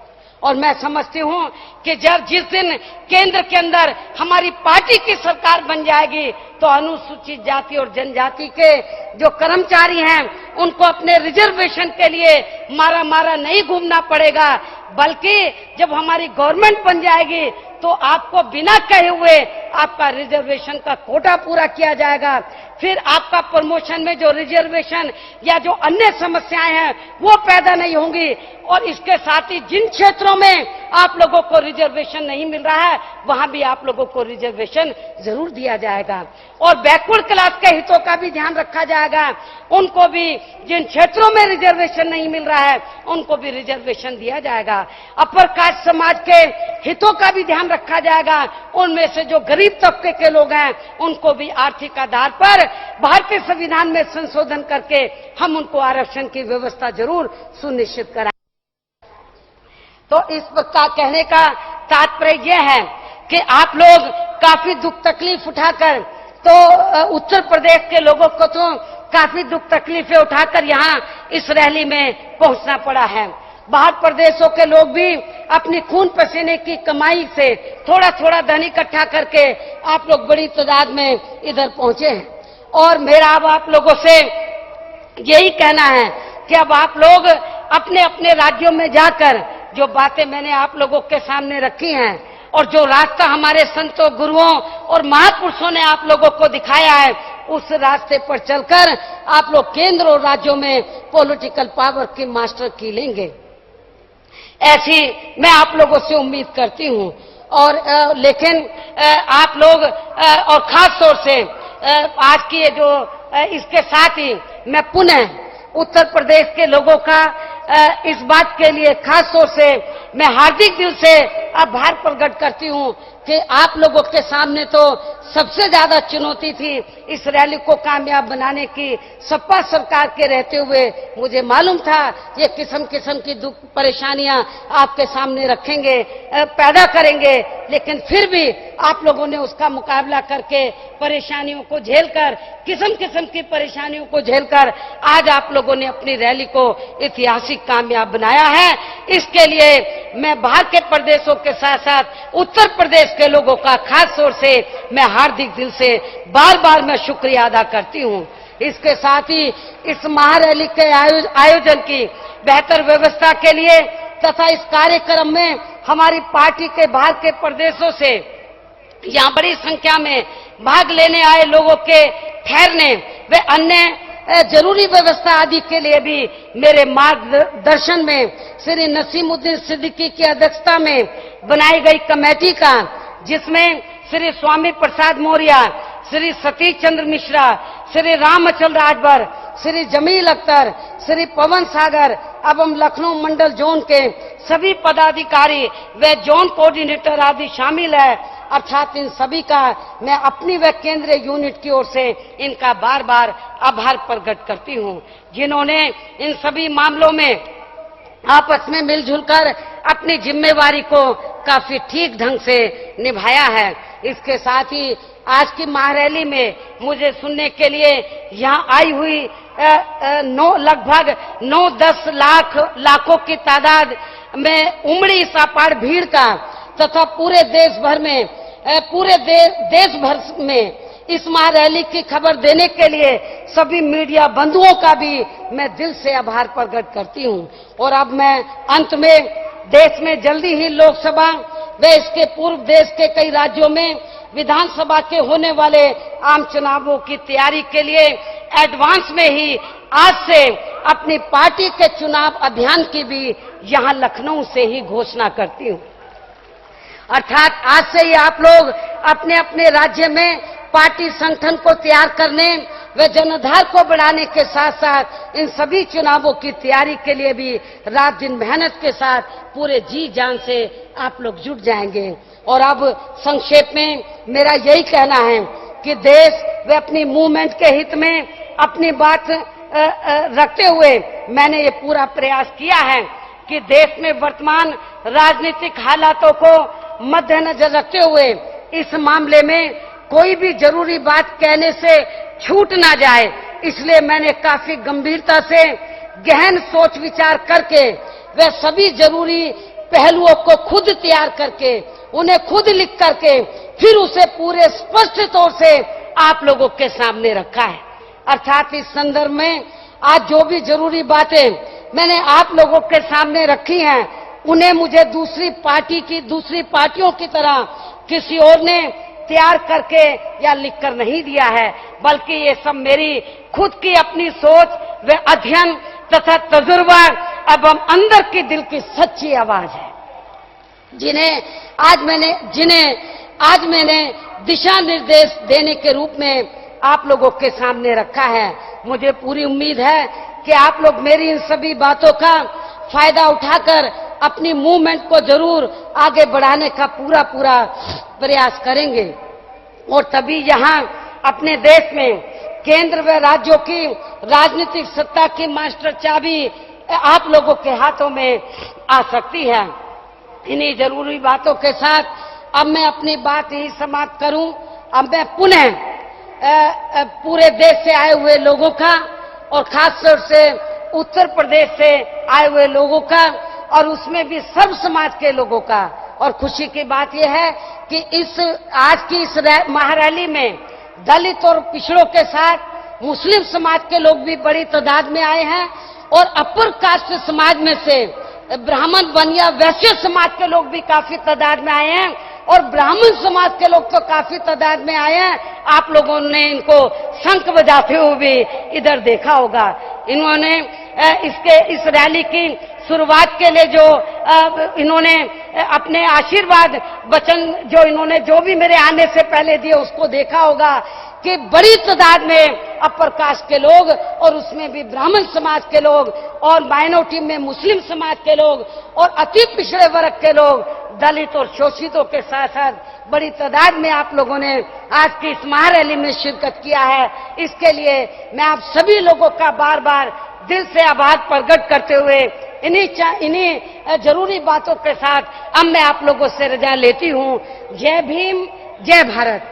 और मैं समझती हूं कि जब जिस दिन केंद्र के अंदर हमारी पार्टी की सरकार बन जाएगी तो अनुसूचित जाति और जनजाति के जो कर्मचारी हैं उनको अपने रिजर्वेशन के लिए मारा मारा नहीं घूमना पड़ेगा, बल्कि जब हमारी गवर्नमेंट बन जाएगी तो आपको बिना कहे हुए आपका रिजर्वेशन का कोटा पूरा किया जाएगा। फिर आपका प्रमोशन में जो रिजर्वेशन या जो अन्य समस्याएं हैं वो पैदा नहीं होंगी। और इसके साथ ही जिन क्षेत्रों में आप लोगों को रिजर्वेशन नहीं मिल रहा है वहां भी आप लोगों को रिजर्वेशन जरूर दिया जाएगा। और बैकवर्ड क्लास के हितों का भी ध्यान रखा जाएगा, उनको भी जिन क्षेत्रों में रिजर्वेशन नहीं मिल रहा है उनको भी रिजर्वेशन दिया जाएगा। अपर कास्ट समाज के हितों का भी ध्यान रखा जाएगा, उनमें से जो गरीब तबके के लोग हैं उनको भी आर्थिक आधार पर भारतीय संविधान में संशोधन करके हम उनको आरक्षण की व्यवस्था जरूर सुनिश्चित कराएं। तो इस का कहने का तात्पर्य यह है कि आप लोग काफी दुख तकलीफ उठाकर, तो उत्तर प्रदेश के लोगों को तो काफी दुख तकलीफें उठाकर यहाँ इस रैली में पहुंचना पड़ा है। बाहर प्रदेशों के लोग भी अपनी खून पसीने की कमाई से थोड़ा थोड़ा धन इकट्ठा करके आप लोग बड़ी तादाद में इधर पहुंचे हैं। और मेरा अब आप लोगों से यही कहना है कि अब आप लोग अपने अपने राज्यों में जाकर जो बातें मैंने आप लोगों के सामने रखी हैं और जो रास्ता हमारे संतों, गुरुओं और महापुरुषों ने आप लोगों को दिखाया है, उस रास्ते पर चलकर आप लोग केंद्र और राज्यों में पॉलिटिकल पावर की मास्टर की लेंगे, ऐसी मैं आप लोगों से उम्मीद करती हूं। और लेकिन आप लोग और खास तौर से आज की ये जो इसके साथ ही मैं पुनः उत्तर प्रदेश के लोगों का इस बात के लिए खास तौर से मैं हार्दिक दिल से आभार प्रकट करती हूं कि आप लोगों के सामने तो सबसे ज्यादा चुनौती थी इस रैली को कामयाब बनाने की। सपा सरकार के रहते हुए मुझे मालूम था ये किस्म किस्म की दुख परेशानियां आपके सामने रखेंगे, पैदा करेंगे, लेकिन फिर भी आप लोगों ने उसका मुकाबला करके परेशानियों को झेलकर, किस्म किस्म की परेशानियों को झेलकर आज आप लोगों ने अपनी रैली को ऐतिहासिक कामयाब बनाया है। इसके लिए मैं बाहर के प्रदेशों के साथ साथ उत्तर प्रदेश के लोगों का खास तौर से मैं हार्दिक दिल से बार बार मैं शुक्रिया अदा करती हूं। इसके साथ ही इस महारैली के आयोजन की बेहतर व्यवस्था के लिए तथा इस कार्यक्रम में हमारी पार्टी के बाहर के प्रदेशों से यहाँ बड़ी संख्या में भाग लेने आए लोगों के ठहरने व अन्य जरूरी व्यवस्था आदि के लिए भी मेरे मार्गदर्शन में श्री नसीमुद्दीन सिद्दीकी की अध्यक्षता में बनाई गई कमेटी का, जिसमें श्री स्वामी प्रसाद मौर्य, श्री सतीश चंद्र मिश्रा, श्री रामअचल राजभर, श्री जमील अख्तर, श्री पवन सागर एवं लखनऊ मंडल जोन के सभी पदाधिकारी व जोन कोऑर्डिनेटर आदि शामिल है। अर्थात इन सभी का मैं अपनी व केंद्रीय यूनिट की ओर से इनका बार बार आभार प्रकट करती हूं, जिन्होंने इन सभी मामलों में आपस में मिलजुल कर अपनी जिम्मेवारी को काफी ठीक ढंग से निभाया है। इसके साथ ही आज की महारैली में मुझे सुनने के लिए यहाँ आई हुई लगभग 9-10 लाखों की तादाद में उमड़ी सापाड़ भीड़ का तथा पूरे देश भर में इस महारैली की खबर देने के लिए सभी मीडिया बंधुओं का भी मैं दिल से आभार प्रकट करती हूं। और अब मैं अंत में देश में जल्दी ही लोकसभा व इसके पूर्व देश के कई राज्यों में विधानसभा के होने वाले आम चुनावों की तैयारी के लिए एडवांस में ही आज से अपनी पार्टी के चुनाव अभियान की भी यहां लखनऊ से ही घोषणा करती हूं। अर्थात आज से ही आप लोग अपने अपने राज्य में पार्टी संगठन को तैयार करने व जनाधार को बढ़ाने के साथ साथ इन सभी चुनावों की तैयारी के लिए भी रात दिन मेहनत के साथ पूरे जी जान से आप लोग जुट जाएंगे। और अब संक्षेप में मेरा यही कहना है कि देश व अपनी मूवमेंट के हित में अपनी बात रखते हुए मैंने ये पूरा प्रयास किया है कि देश में वर्तमान राजनीतिक हालातों को मद्देनजर रखते हुए इस मामले में कोई भी जरूरी बात कहने से छूट ना जाए, इसलिए मैंने काफी गंभीरता से गहन सोच विचार करके वे सभी जरूरी पहलुओं को खुद तैयार करके उन्हें खुद लिख करके फिर उसे पूरे स्पष्ट तौर से आप लोगों के सामने रखा है। अर्थात इस संदर्भ में आज जो भी जरूरी बातें मैंने आप लोगों के सामने रखी हैं उन्हें मुझे दूसरी पार्टियों की तरह किसी और ने तैयार करके या लिखकर नहीं दिया है, बल्कि ये सब मेरी खुद की अपनी सोच व अध्ययन तथा तजुर्बा एवं अंदर की दिल की सच्ची आवाज है, जिन्हें आज मैंने दिशा निर्देश देने के रूप में आप लोगों के सामने रखा है। मुझे पूरी उम्मीद है कि आप लोग मेरी इन सभी बातों का फायदा उठाकर अपनी मूवमेंट को जरूर आगे बढ़ाने का पूरा प्रयास करेंगे, और तभी यहाँ अपने देश में केंद्र व राज्यों की राजनीतिक सत्ता की मास्टर चाबी आप लोगों के हाथों में आ सकती है। इन्हीं जरूरी बातों के साथ अब मैं अपनी बात ही समाप्त करूं। अब मैं पुनः पूरे देश से आए हुए लोगों का और खासतौर से उत्तर प्रदेश से आए हुए लोगों का और उसमें भी सब समाज के लोगों का, और खुशी की बात यह है कि आज की इस महारैली में दलित और पिछड़ों के साथ मुस्लिम समाज के लोग भी बड़ी तादाद में आए हैं, और अपर कास्ट समाज में से ब्राह्मण बनिया वैश्य समाज के लोग भी काफी तादाद में आए हैं, और ब्राह्मण समाज के लोग तो काफी तादाद में आए हैं। आप लोगों ने इनको शंख बजाते हुए भी इधर देखा होगा। इन्होंने इस रैली की शुरुआत के लिए जो इन्होंने अपने आशीर्वाद वचन जो भी मेरे आने से पहले दिए उसको देखा होगा कि बड़ी तादाद में अपर कास्ट के लोग और उसमें भी ब्राह्मण समाज के लोग और माइनॉरिटी में मुस्लिम समाज के लोग और अति पिछड़े वर्ग के लोग, दलित और शोषितों के साथ साथ बड़ी तादाद में आप लोगों ने आज की इस महारैली में शिरकत किया है। इसके लिए मैं आप सभी लोगों का बार बार दिल से आभार प्रकट करते हुए इन्हीं जरूरी बातों के साथ अब मैं आप लोगों से रजा लेती हूँ। जय भीम, जय भारत।